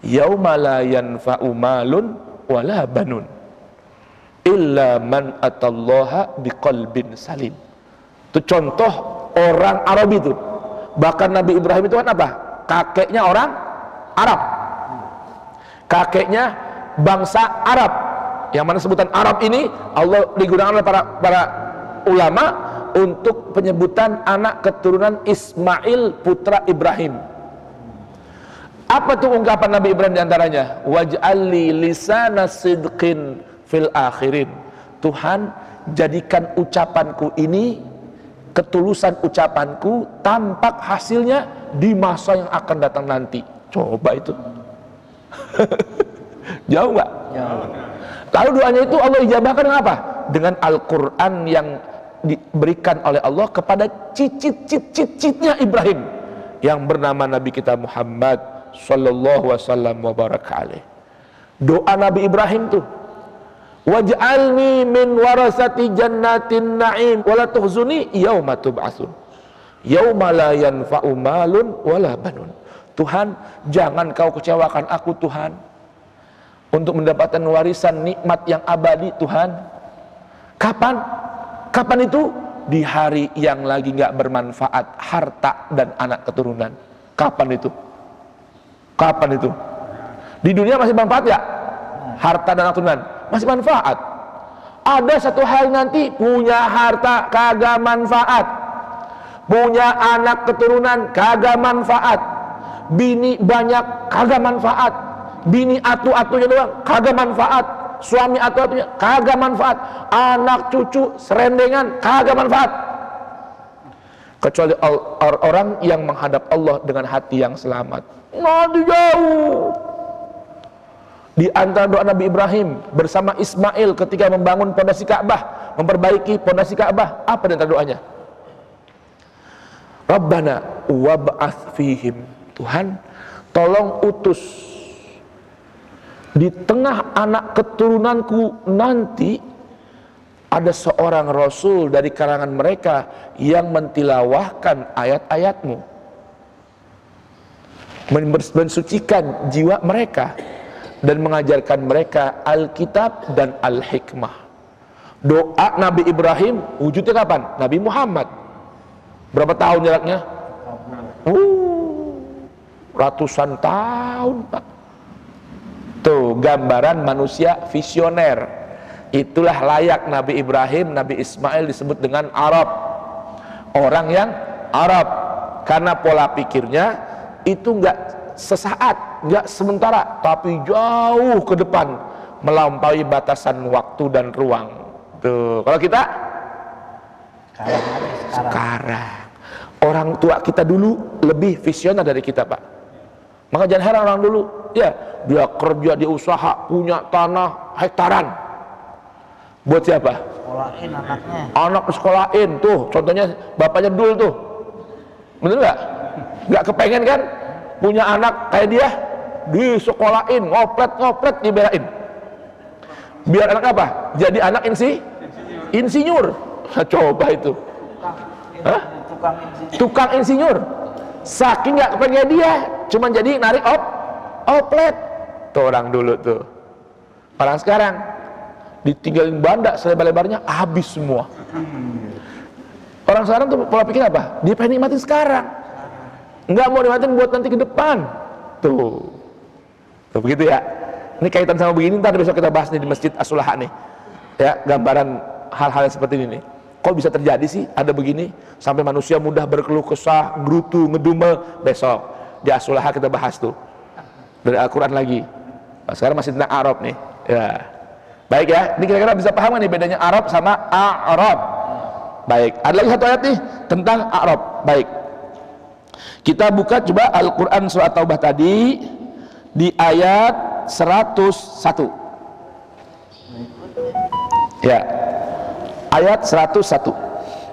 Yauma la yanfa'u malun wala banun illa man atallaha biqalbin salim. Itu contoh orang Arab itu. Bahkan Nabi Ibrahim itu kan apa? Kakeknya orang Arab, kakeknya bangsa Arab. Yang mana sebutan Arab ini Allah digunakan oleh para ulama untuk penyebutan anak keturunan Ismail putra Ibrahim. Apa tuh ungkapan Nabi Ibrahim diantaranya? Waj'alli lisana sidqin fil akhirin. Tuhan, jadikan ucapanku ini, ketulusan ucapanku, tampak hasilnya di masa yang akan datang nanti. Coba itu. Jauh nggak? Jauh. Lalu doanya itu Allah ijabahkan dengan apa? Dengan Al-Quran yang diberikan oleh Allah kepada cicit-cicitnya Ibrahim yang bernama Nabi kita Muhammad sallallahu wasallam wa baraka alaih. Doa Nabi Ibrahim tuh, waj'alni min warasati jannatin na'im wala tuhzuni yauma tub'atsun yauma la yanfa'u malun wala banun. Tuhan, jangan kau kecewakan aku Tuhan untuk mendapatkan warisan nikmat yang abadi Tuhan. Kapan? Kapan itu? Di hari yang lagi nggak bermanfaat harta dan anak keturunan. Kapan itu? Kapan itu? Di dunia masih manfaat ya? Harta dan anak keturunan masih manfaat. Ada satu hal nanti, punya harta kagak manfaat, punya anak keturunan kagak manfaat, bini banyak kagak manfaat, bini atu-atunya doang kagak manfaat, suami atu-atunya kagak manfaat, anak cucu serendengan kagak manfaat, kecuali orang yang menghadap Allah dengan hati yang selamat. Nanti jauh. Di antara doa Nabi Ibrahim bersama Ismail ketika membangun pondasi Ka'bah, memperbaiki pondasi Ka'bah, apa di antara doanya? Rabbana wab'ats fihim. Tuhan, tolong utus di tengah anak keturunanku nanti ada seorang rasul dari kalangan mereka yang mentilawahkan ayat-ayatmu, mensucikan jiwa mereka dan mengajarkan mereka Alkitab dan Al-Hikmah. Doa Nabi Ibrahim wujudnya kapan? Nabi Muhammad. Berapa tahun jaraknya? Ratusan tahun, Pak. Tuh gambaran manusia visioner. Itulah layak Nabi Ibrahim, Nabi Ismail disebut dengan Arab. Orang yang Arab, karena pola pikirnya itu enggak sesaat, enggak sementara, tapi jauh ke depan, melampaui batasan waktu dan ruang. Tuh, kalau kita sekarang. Orang tua kita dulu lebih visioner dari kita, Pak. Maka jangan heran orang dulu, ya, dia kerja di usaha, punya tanah hektaran. Buat siapa? Sekolahin anaknya. Anak sekolahin, tuh, contohnya bapaknya dulu tuh. Bener nggak? Nggak kepengen kan? Punya anak kayak dia, disekolahin, ngoplet dibelain. Biar anak apa? Jadi anak insinyur. Coba itu. Hah? Tukang insinyur. Saking nggak kepengen dia, cuman jadi narik oplet. Tuh orang dulu tuh. Orang sekarang ditinggalin banda selebar-lebarnya, habis semua. Orang sekarang tuh pola pikir apa? Dia pengen nikmatin sekarang, nggak mau nikmatin buat nanti ke depan. Tuh begitu ya. Ini kaitan sama begini, ntar besok kita bahas nih di Masjid As-Sulaha nih ya, gambaran hal-hal seperti ini nih. Kok bisa terjadi sih ada begini sampai manusia mudah berkeluh kesah, gerutu, ngedumel? Besok di As-Sulaha kita bahas tuh dari Al-Quran lagi. Nah, sekarang masih tentang Arab nih ya. Baik ya, ini kira-kira bisa paham nih bedanya Arab sama A'rab. Baik, ada lagi satu ayat nih tentang A'rab. Baik, kita buka coba Al-Quran surah Taubah tadi di ayat 101 ya, ayat 101.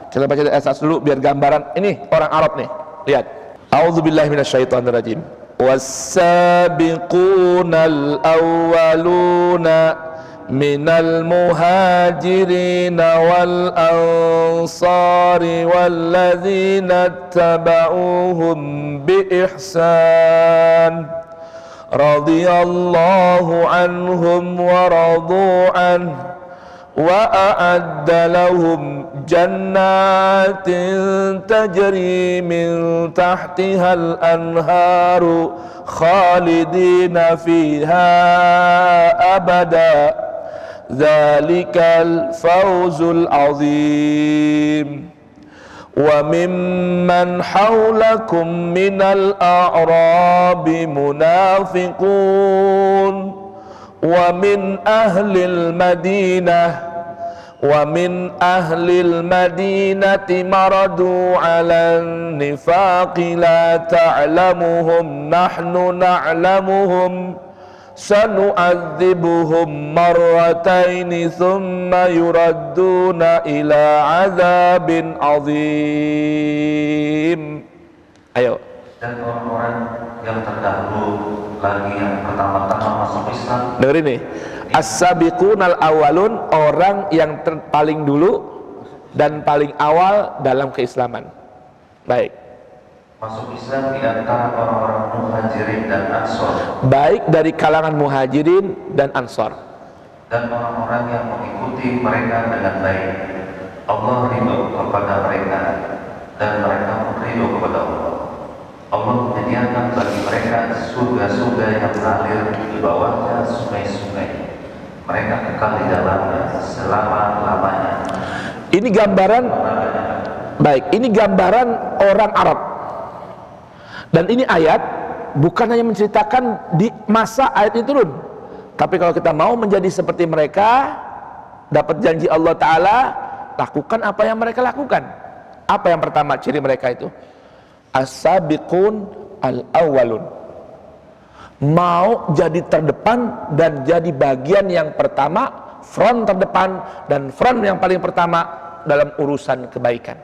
Kita baca ayat 1 dulu biar gambaran. Ini orang Arab nih, lihat. A'udzubillahi minasyaitonirrajim. Was-sabiqunal awwaluna minal muhajirin wal ansari walladzina tabauhum bi ihsan radhiyallahu anhum wa radu an wa a'adda lahum jannatin tajri min tahtiha al-anharu khalidina fiha abada. Dzalikal fawzul azim. wa mimman haulakum minal a'rabi munafiqun wa min ahlil madinah wa min ahlil madinati maradu 'alan nifaqi la ta'lamuhum nahnu na'lamuhum sanu'adzibuhum marrataini thumma yuradduna ila 'adzabin 'adzim. Ayo. Dan orang-orang yang terdahulu lagi yang pertama-tama masuk Islam. Dengar ini. As-sabiqunal awalun, orang yang paling dulu dan paling awal dalam keislaman. Baik. Masuk Islam di antara orang-orang muhajirin dan ansor. Baik dari kalangan muhajirin dan ansor. Dan orang-orang yang mengikuti mereka dengan baik. Allah ridho kepada mereka dan mereka ridho kepada Allah. Allah menyediakan bagi mereka surga-surga yang mengalir di bawahnya sungai-sungai. Mereka kekal di dalamnya selama-lamanya. Ini gambaran, baik, ini gambaran orang Arab. Dan ini ayat bukan hanya menceritakan di masa ayat itu turun, tapi kalau kita mau menjadi seperti mereka, dapat janji Allah Ta'ala, lakukan apa yang mereka lakukan. Apa yang pertama ciri mereka itu? As-sabiqun al-awwalun, mau jadi terdepan dan jadi bagian yang pertama, front terdepan dan front yang paling pertama dalam urusan kebaikan.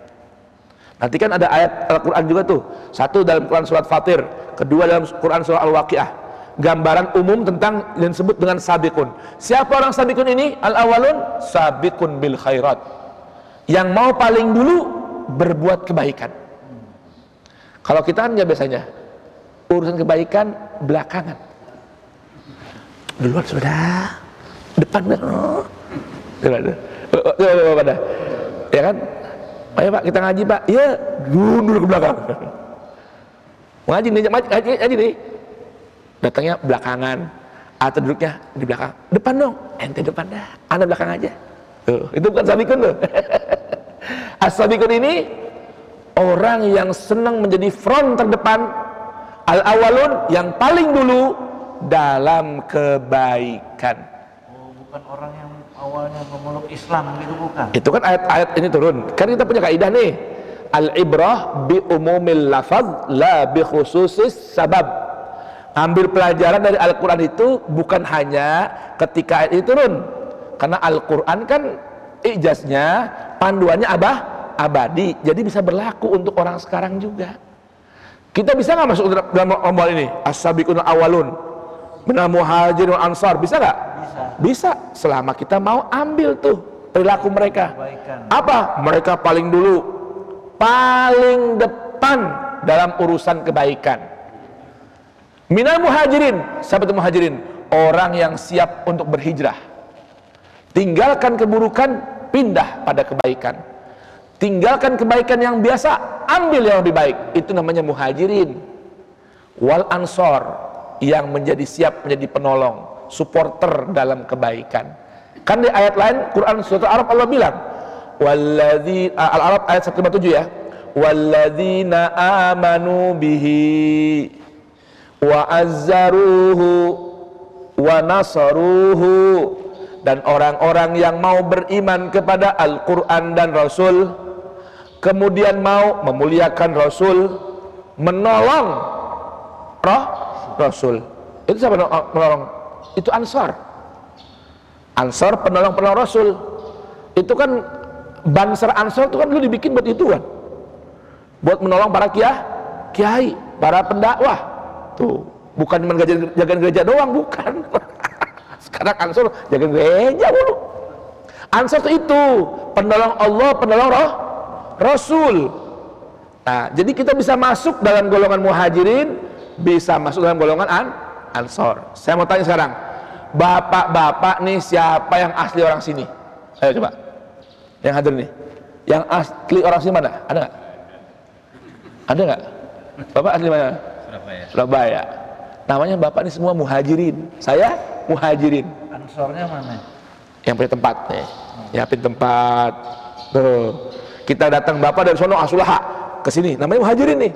Nanti kan ada ayat Al-Quran juga tuh, satu dalam Quran surat Fatir, kedua dalam Quran surah Al-Waqiah, gambaran umum tentang yang disebut dengan sabiqun. Siapa orang sabiqun ini? Al-awwalun sabiqun bil khairat, yang mau paling dulu berbuat kebaikan. Kalau kita kan nggak biasanya urusan kebaikan belakangan, duluan sudah, depan dah, ya kan? Ayo Pak, kita ngaji Pak. Iya, dulu ke belakang. Ngaji nih, datangnya belakangan, atau duduknya di belakang. Depan dong, ente depan dah, anda belakang aja. Tuh, itu bukan sabikun tuh. As-sabikun ini orang yang senang menjadi front terdepan, al-awwalun yang paling dulu dalam kebaikan. Oh, bukan orang yang awalnya memeluk Islam gitu, bukan? Itu kan ayat-ayat ini turun. Kan kita punya kaidah nih, al-ibrah bi umumil lafaz la bi khususis sabab. Ambil pelajaran dari Al-Quran itu bukan hanya ketika ayat ini turun, karena Al-Quran kan ijaznya, panduannya abadi, jadi bisa berlaku untuk orang sekarang juga. Kita bisa nggak masuk dalam omongan ini? As-sabiqun awalun minal muhajirin wal ansar, bisa nggak? Bisa, selama kita mau ambil tuh perilaku mereka. Apa? Mereka paling dulu, paling depan dalam urusan kebaikan. Minal muhajirin, sahabat muhajirin, orang yang siap untuk berhijrah, tinggalkan keburukan, pindah pada kebaikan. Tinggalkan kebaikan yang biasa, ambil yang lebih baik. Itu namanya muhajirin. Wal ansor, yang menjadi siap menjadi penolong, supporter dalam kebaikan. Kan di ayat lain Quran surah Al-Araf Allah bilang, Al-Araf ayat 157 ya, walladzina amanu bihi wa azzaruhu wa nasaruhu, dan orang-orang yang mau beriman kepada Al-Quran dan Rasul, kemudian mau memuliakan Rasul, menolong Rasul. Itu siapa menolong? Itu Ansar. Ansar penolong-penolong Rasul. Itu kan Bansar Ansar itu kan dulu dibikin buat itu kan, buat menolong para kiai, para pendakwah. Tuh, bukan cuma jaga gereja doang, bukan. Sekarang Ansar jaga gereja dulu. Ansar itu penolong Allah, penolong Rasul. Nah, jadi kita bisa masuk dalam golongan muhajirin, bisa masuk dalam golongan ansor. Saya mau tanya sekarang, bapak-bapak nih, siapa yang asli orang sini? Ayo coba, yang hadir nih, yang asli orang sini mana? Ada nggak? Ada nggak? Bapak asli mana? Surabaya. Namanya bapak ini semua muhajirin. Saya muhajirin. Ansornya mana? Yang punya tempat nih, nyiapin tempat. Tuh, Kita datang bapak dari sono Asulaha ke sini, namanya muhajirin nih.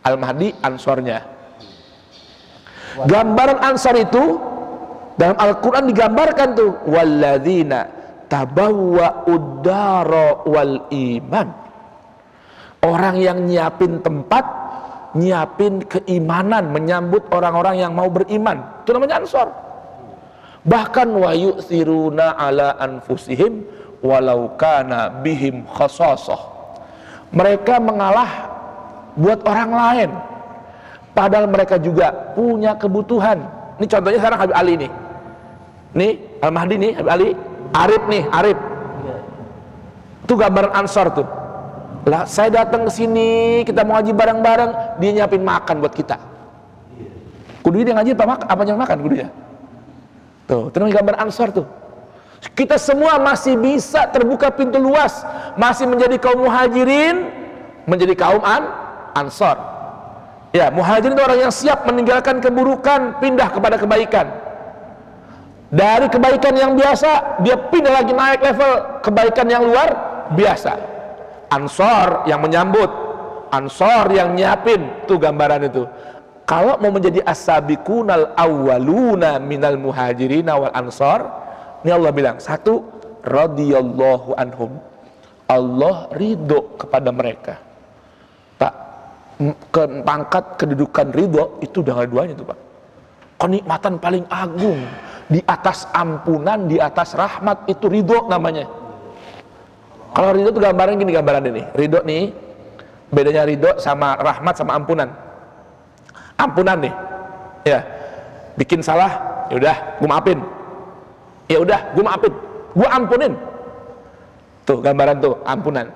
Al-Mahdi ansornya. Gambaran ansor itu dalam Al-Quran digambarkan tuh, walladzina tabawwa'ud dara wal iman. Orang yang nyiapin tempat, nyiapin keimanan, menyambut orang-orang yang mau beriman, itu namanya ansor. Bahkan wa yu'thiruna ala anfusihim walau kana bihim khasasah. Mereka mengalah buat orang lain padahal mereka juga punya kebutuhan. Ini contohnya sekarang Habib Ali nih. Nih Al-Mahdi nih, Habib Ali, Arif nih, Arif. Itu gambaran ansor tuh. Lah saya datang ke sini, kita mau ngaji bareng-bareng, dia nyiapin makan buat kita. Kudunya dia ngaji apa yang makan kudunya. Tuh, itu namanya gambar ansor tuh. Kita semua masih bisa terbuka pintu luas, masih menjadi kaum muhajirin, menjadi kaum ansor. Ya, muhajirin itu orang yang siap meninggalkan keburukan, pindah kepada kebaikan. Dari kebaikan yang biasa, dia pindah lagi naik level kebaikan yang luar biasa. Ansor yang menyambut, ansor yang nyiapin, tuh gambaran itu. Kalau mau menjadi as-sabiqunal awwaluna minal muhajirin wal ansor, ini Allah bilang, satu, radhiyallahu anhum, Allah ridho kepada mereka. Tak, pangkat kedudukan ridho itu udah duanya tuh Pak. Kenikmatan paling agung, di atas ampunan, di atas rahmat, itu ridho namanya. Kalau ridho itu gambaran gini, gambaran ini. Ridho nih, bedanya ridho sama rahmat sama ampunan. Ampunan nih, ya, bikin salah, yaudah, gue maafin. Ya udah, gue maafin, gue ampunin. Tuh gambaran tuh, ampunan.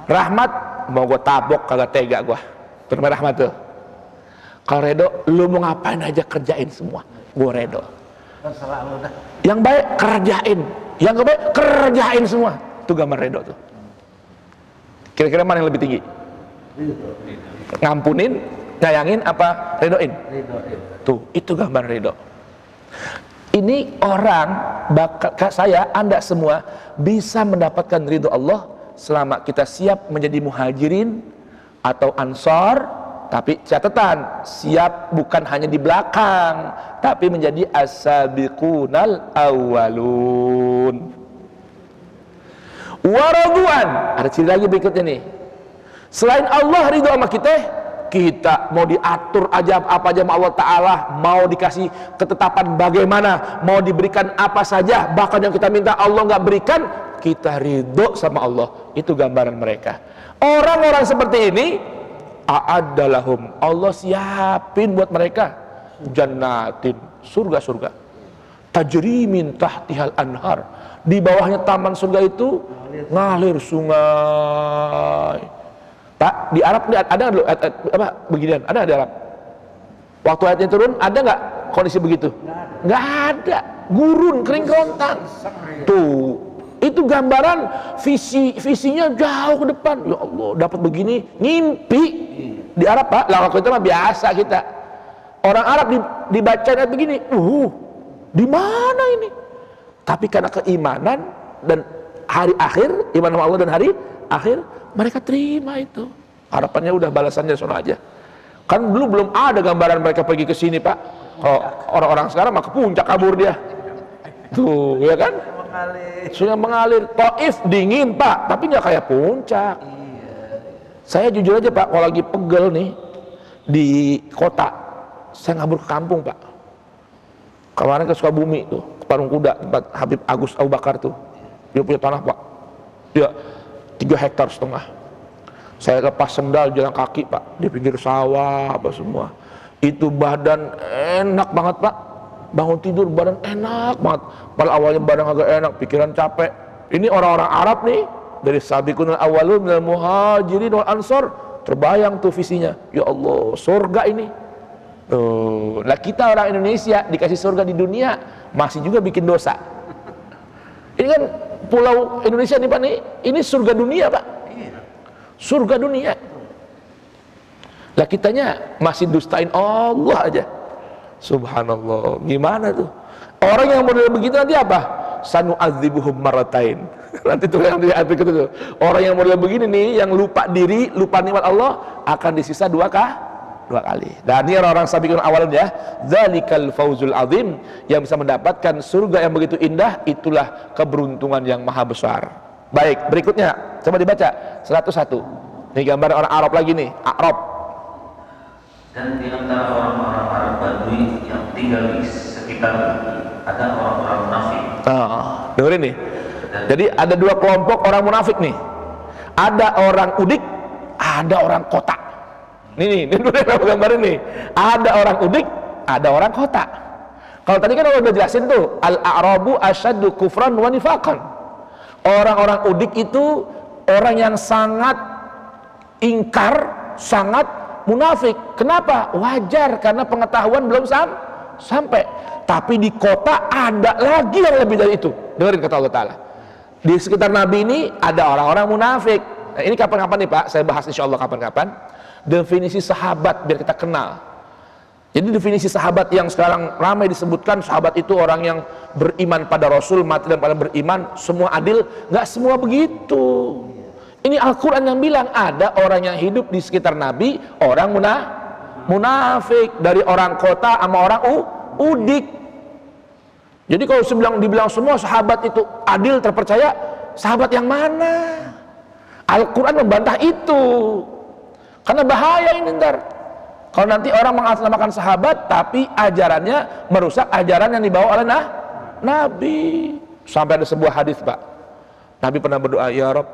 Rahmat, mau gue tabok kagak tega gue. Itu namanya rahmat tuh. Kalau ridho, lu mau ngapain aja kerjain semua, gue ridho. Yang baik kerjain, yang gak baik kerjain semua. Itu gambar ridho tuh. Kira-kira mana yang lebih tinggi? Ngampunin, nyayangin apa ridhoin? Tuh, itu gambar ridho. Ini orang, saya, Anda semua bisa mendapatkan ridho Allah selama kita siap menjadi muhajirin atau ansor. Tapi catatan, siap bukan hanya di belakang, tapi menjadi as-sabiqunal awwalun. Waraduan, ada ciri lagi berikutnya nih. Selain Allah ridho sama kita mau diatur aja apa aja sama Allah Ta'ala, mau dikasih ketetapan bagaimana, mau diberikan apa saja, bahkan yang kita minta Allah nggak berikan, kita ridho sama Allah. Itu gambaran mereka. Orang-orang seperti ini, a'addalahum, Allah siapin buat mereka jannatin, surga-surga, tajri min tahtihal anhar, di bawahnya taman surga itu ngalir sungai. Pak, di Arab ada dulu apa beginian? Ada di Arab. Waktu ayatnya turun, ada nggak kondisi begitu? Nggak ada. Gurun, kering kerontang. Tuh, itu gambaran visinya jauh ke depan. Ya Allah, dapat begini, ngimpi. Di Arab Pak, lah waktu itu mah biasa kita. Orang Arab dibaca ayat begini, di mana ini? Tapi karena keimanan dan hari akhir, iman sama Allah dan hari akhir, mereka terima itu. Harapannya udah balasannya sono aja. Kan dulu belum ada gambaran mereka pergi ke sini Pak. Kalau orang-orang sekarang mah ke puncak kabur dia. Tuh, ya kan? Sungai mengalir. Taif dingin Pak, tapi nggak kayak puncak. Saya jujur aja Pak, kalau lagi pegel nih di kota, saya ngabur ke kampung Pak. Kemarin ke Sukabumi tuh, ke Parung Kuda, tempat Habib Agus Abu Bakar tuh. Dia punya tanah Pak. Dia 3,5 hektar. Saya lepas sendal jalan kaki Pak, di pinggir sawah apa semua. Itu badan enak banget Pak. Bangun tidur badan enak banget. Pada awalnya badan agak enak, pikiran capek. Ini orang-orang Arab nih, dari sabiqunal awwalun minal muhajirin wal ansor, terbayang tuh visinya. Ya Allah, surga ini. Tuh, lah kita orang Indonesia dikasih surga di dunia, masih juga bikin dosa. Ini kan pulau Indonesia nih Pak nih, ini surga dunia Pak. Surga dunia. Lah kitanya masih dustain Allah aja. Subhanallah. Gimana tuh? Orang yang model begitu nanti apa? sanu'adzibuhum marratain. Nanti tuh yang di ayat berikut itu, orang yang model begini nih, yang lupa diri, lupa nikmat Allah, akan disisa dua kali. Dan ini orang-orang sabiqun awalun ya, dzalikal fauzul azim, yang bisa mendapatkan surga yang begitu indah, itulah keberuntungan yang maha besar. Baik, berikutnya coba dibaca 101. Ini gambar orang Arab lagi nih, Arab. Dan di antara orang-orang Arab Badui yang tinggal di sekitar ada orang-orang munafik. Dengerin nih. Jadi ada dua kelompok orang munafik nih. Ada orang udik, ada orang kota. Ini gambar ini. Ada orang udik, ada orang kota. Kalau tadi kan udah jelasin tuh, al-a'rabu asyaddu kufran wa nifaqan. Orang-orang udik itu orang yang sangat ingkar, sangat munafik. Kenapa? Wajar, karena pengetahuan belum sampai. Tapi di kota ada lagi yang lebih dari itu. Dengerin kata Allah Ta'ala. Di sekitar Nabi ini ada orang-orang munafik. Nah, ini kapan-kapan nih Pak, saya bahas insya Allah kapan-kapan. Definisi sahabat biar kita kenal. Jadi definisi sahabat yang sekarang ramai disebutkan, sahabat itu orang yang beriman pada Rasul, mati dan pada beriman, semua adil. Nggak semua begitu. Ini Al-Quran yang bilang ada orang yang hidup di sekitar Nabi, orang munafik, dari orang kota sama orang udik. Jadi kalau dibilang semua sahabat itu adil, terpercaya, sahabat yang mana? Al-Quran membantah itu. Karena bahaya ini ntar. Kalau nanti orang mengatasnamakan sahabat, tapi ajarannya merusak ajaran yang dibawa oleh Nabi. Sampai ada sebuah hadis Pak. Nabi pernah berdoa, ya Rabb,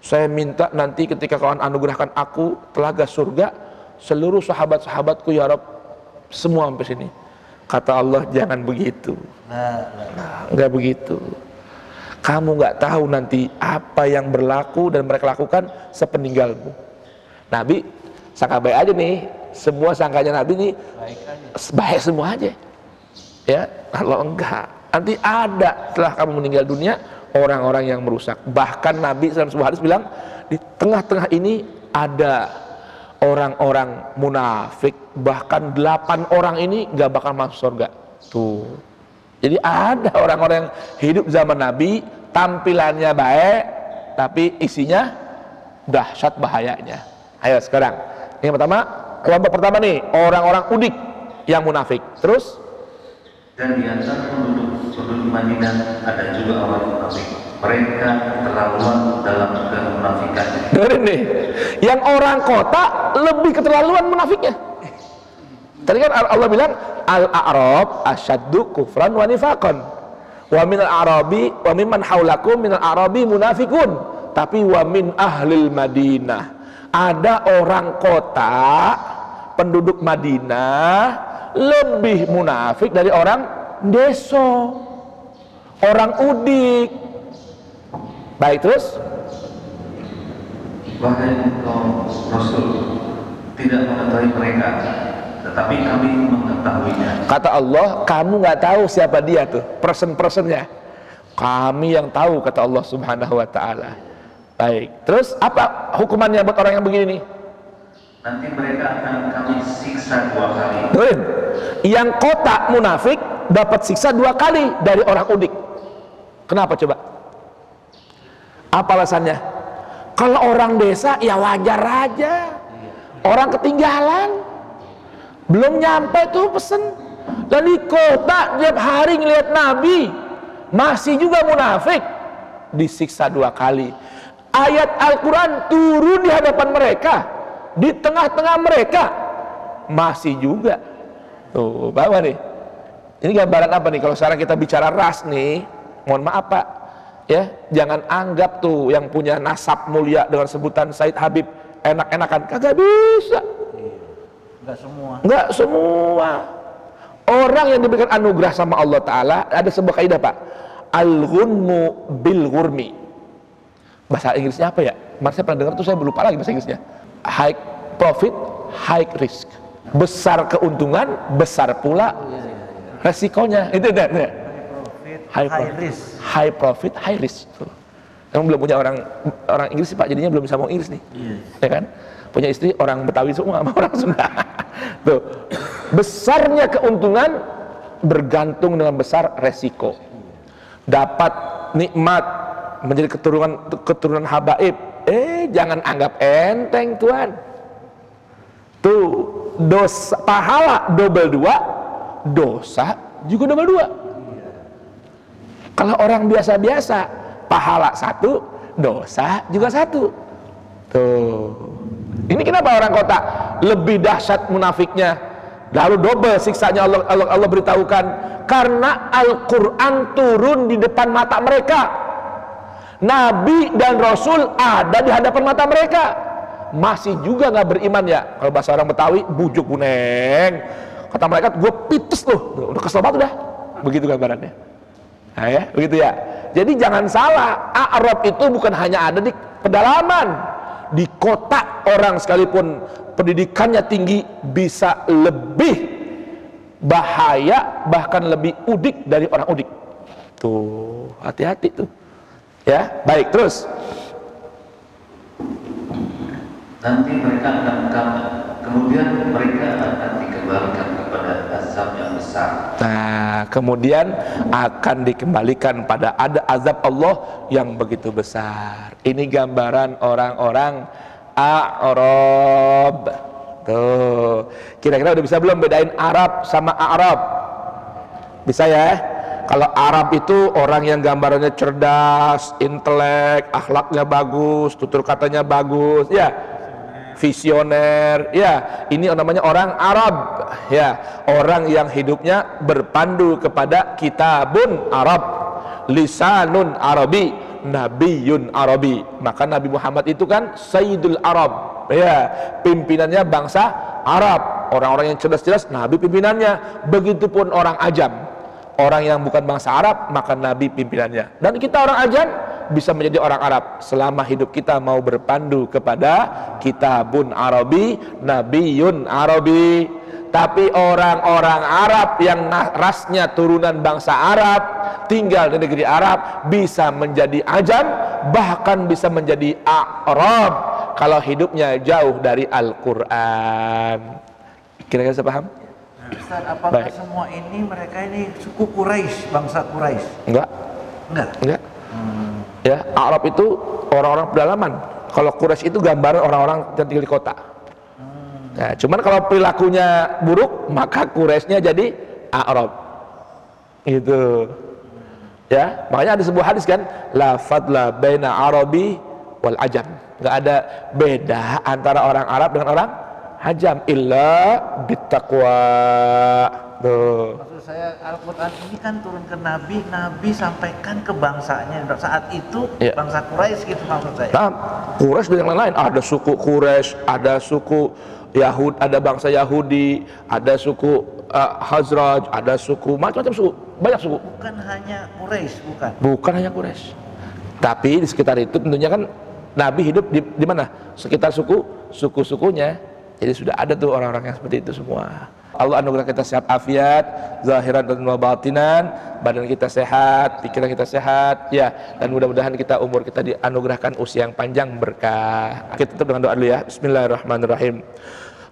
saya minta nanti ketika kau anugerahkan aku telaga surga, seluruh sahabat-sahabatku ya Rabb, semua sampai sini. Kata Allah, jangan begitu. Enggak begitu. Kamu nggak tahu nanti apa yang berlaku dan mereka lakukan sepeninggalmu. Nabi sangka baik aja nih, semua sangkanya Nabi nih baik semua aja. Ya, kalau enggak, nanti ada setelah kamu meninggal dunia orang-orang yang merusak. Bahkan Nabi dalam sebuah hadis bilang, di tengah-tengah ini ada orang-orang munafik, bahkan 8 orang ini gak bakal masuk surga. Tuh. Jadi ada orang-orang yang hidup zaman Nabi, tampilannya baik, tapi isinya dahsyat bahayanya. Ayo sekarang, yang pertama, kelompok pertama nih, orang-orang udik yang munafik. Terus? Dan di antara penduduk Madinah ada juga orang munafik. Mereka keterlaluan dalam kemunafikan. Dengerin nih, yang orang kota lebih keterlaluan munafiknya. Tadi kan Allah bilang al-a'rab asyaddu kufran wa nifaqan. Wa minal a'rabi wa mimman haulakum minal a'rabi munafikun. Tapi wa min ahlil Madinah, ada orang kota penduduk Madinah lebih munafik dari orang desa, orang udik. Baik, terus? Wahai kaum Rasul, tidak mengetahui mereka, tetapi kami mengetahuinya. Kata Allah, kamu nggak tahu siapa dia tuh, person-personnya. Kami yang tahu, kata Allah Subhanahu wa Ta'ala. Baik, terus apa hukumannya buat orang yang begini nih? Nanti mereka akan kami siksa 2 kali. Dengerin, yang kota munafik dapat siksa 2 kali dari orang udik. Kenapa coba? Apa alasannya? Kalau orang desa ya wajar aja. Orang ketinggalan, belum nyampe tuh pesen. Dan di kota tiap hari ngeliat Nabi, masih juga munafik, disiksa 2 kali. Ayat Al-Quran turun di hadapan mereka, di tengah-tengah mereka, masih juga. Tuh, bawa nih. Ini gambaran apa nih? Kalau sekarang kita bicara ras nih, mohon maaf Pak, ya, jangan anggap tuh yang punya nasab mulia dengan sebutan Said Habib enak-enakan, kagak bisa. Enggak semua. Orang yang diberikan anugerah sama Allah Ta'ala, ada sebuah kaidah Pak, al-ghunmu bil-ghurmi. Bahasa Inggrisnya apa ya? Mas saya pernah dengar tuh, saya lupa lagi bahasa Inggrisnya. High profit, high risk. Besar keuntungan, besar pula resikonya. Itu ya. High profit, high risk. Kamu belum punya orang Inggris sih Pak, jadinya belum bisa ngomong Inggris nih. Ya kan? Punya istri orang Betawi semua sama orang Sunda. Tuh. Besarnya keuntungan bergantung dengan besar resiko. dapat nikmat menjadi keturunan habaib. Jangan anggap enteng tuan. Tuh dosa pahala double 2, dosa juga double 2. Kalau orang biasa-biasa pahala 1, dosa juga 1. Tuh. Ini kenapa orang kota lebih dahsyat munafiknya, lalu double siksanya Allah beritahukan, karena Al-Quran turun di depan mata mereka. Nabi dan Rasul ada di hadapan mata mereka, masih juga nggak beriman ya. Kalau bahasa orang Betawi, bujuk buneng. Kata mereka, gue pites loh, udah kesel banget udah. Begitu gambarannya. Nah ya, begitu ya. Jadi jangan salah, A'rab itu bukan hanya ada di pedalaman. Di kota orang sekalipun pendidikannya tinggi bisa lebih bahaya, bahkan lebih udik dari orang udik. Tuh, hati-hati tuh. Ya, baik, terus. Nanti mereka akan kemudian mereka akan dikembalikan kepada azab yang besar. Nah, kemudian akan dikembalikan pada ada azab Allah yang begitu besar. Ini gambaran orang-orang A'rab. Tuh, kira-kira udah bisa belum bedain Arab sama A'rab? Bisa ya? Kalau Arab itu orang yang gambarannya cerdas, intelek, akhlaknya bagus, tutur katanya bagus, ya, visioner, ya, ini namanya orang Arab, ya, orang yang hidupnya berpandu kepada kitabun Arab, lisanun Arabi, nabiyun Arabi. Maka Nabi Muhammad itu kan Sayyidul Arab, ya, pimpinannya bangsa Arab, orang-orang yang cerdas-cerdas, Nabi pimpinannya. Begitupun orang Ajam, orang yang bukan bangsa Arab, maka Nabi pimpinannya. Dan kita orang Ajam bisa menjadi orang Arab selama hidup kita mau berpandu kepada kitabun Arabi, nabiyun Arabi. Tapi orang-orang Arab yang rasnya turunan bangsa Arab, tinggal di negeri Arab, bisa menjadi Ajam, bahkan bisa menjadi A'rab kalau hidupnya jauh dari Al-Quran. Kira-kira saya paham? Ustaz, apakah Baik. semua ini mereka ini suku Quraisy, bangsa Quraisy? Enggak. Enggak. Ya, Arab itu orang-orang pedalaman. Kalau Quraisy itu gambaran orang-orang yang tinggal di kota. Nah, cuman kalau perilakunya buruk, maka Quraisynya jadi Arab. Gitu. Ya, makanya ada sebuah hadis kan, la fadla baina Arabi wal Ajam. Enggak ada beda antara orang Arab dengan orang Ajam illa bittaqwa. Tuh. Maksud saya Al-Quran ini kan turun ke Nabi, Nabi sampaikan ke bangsanya saat itu, Ya. bangsa Quraisy gitu maksud saya. Nah, Quraisy dan yang lain-lain, ada suku Quraisy, ada suku Yahud, ada bangsa Yahudi, ada suku Hazraj, ada suku macam-macam suku, banyak suku. Bukan hanya Quraisy, bukan. Bukan hanya Quraisy. Tapi di sekitar itu tentunya kan Nabi hidup di mana? Sekitar suku-sukunya. Jadi sudah ada tuh orang-orang yang seperti itu semua. Allah anugerah kita sehat afiat, zahiran dan batinan, badan kita sehat, pikiran kita sehat, ya, dan mudah-mudahan umur kita dianugerahkan usia yang panjang berkah. Kita tutup dengan doa dulu ya. Bismillahirrahmanirrahim.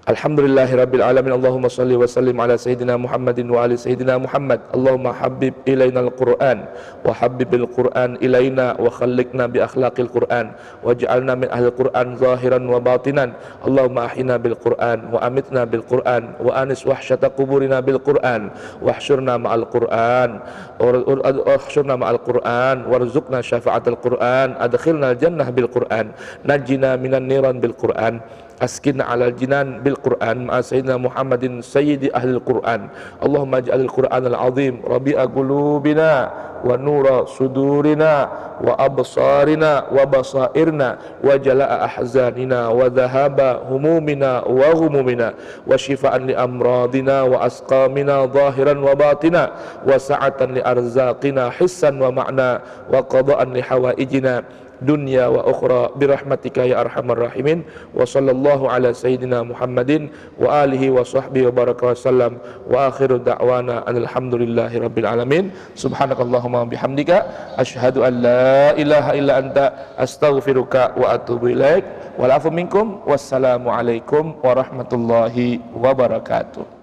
Alhamdulillahirabbil alamin. Allahumma shalli wa sallim ala sayyidina Muhammadin wa ali sayyidina Muhammad. Allahumma habib ilainal Qur'an wa habbibil Qur'an ilaina wa khalliqna bi akhlaqil Qur'an waj'alna min ahlil Qur'an zahiran wa batinan. Allahumma ahyina bil Qur'an wa amitna bil Qur'an wa anis wahsyata quburina bil Qur'an wahsyurna ma'al Qur'an wahsyurna ma'al Qur'an warzuqna syafa'atal Qur'an adkhilna jannah bil Qur'an najjina minan niran bil Qur'an askinna alal jinan bil Qur'an ma'a sayyidina Muhammadin sayyidi ahlil Qur'an. Allahumma ij'alil Qur'an al-azim rabi'a qulubina wa nura sudurina wa absarina wa basairna wa jala'a ahzanina wa dhahaba humumina wa ghumumina wa shifaan li amradina wa asqamina zahiran wa batina wa sa'atan li arzaqina hissan wa ma'na wa qada'an li hawaijina dunya wa ukhra birahmatika ya arhamar rahimin. Wa sallallahu ala sayyidina Muhammadin wa alihi wa sahbihi wa baraka wasallam wa akhiru da'wana alhamdulillahi rabbil alamin. Subhanakallahumma bihamdika asyhadu an la ilaha illa anta astaghfiruka wa atubu ilaik. Wal afu minkum. Wassalamu alaikum warahmatullahi wabarakatuh.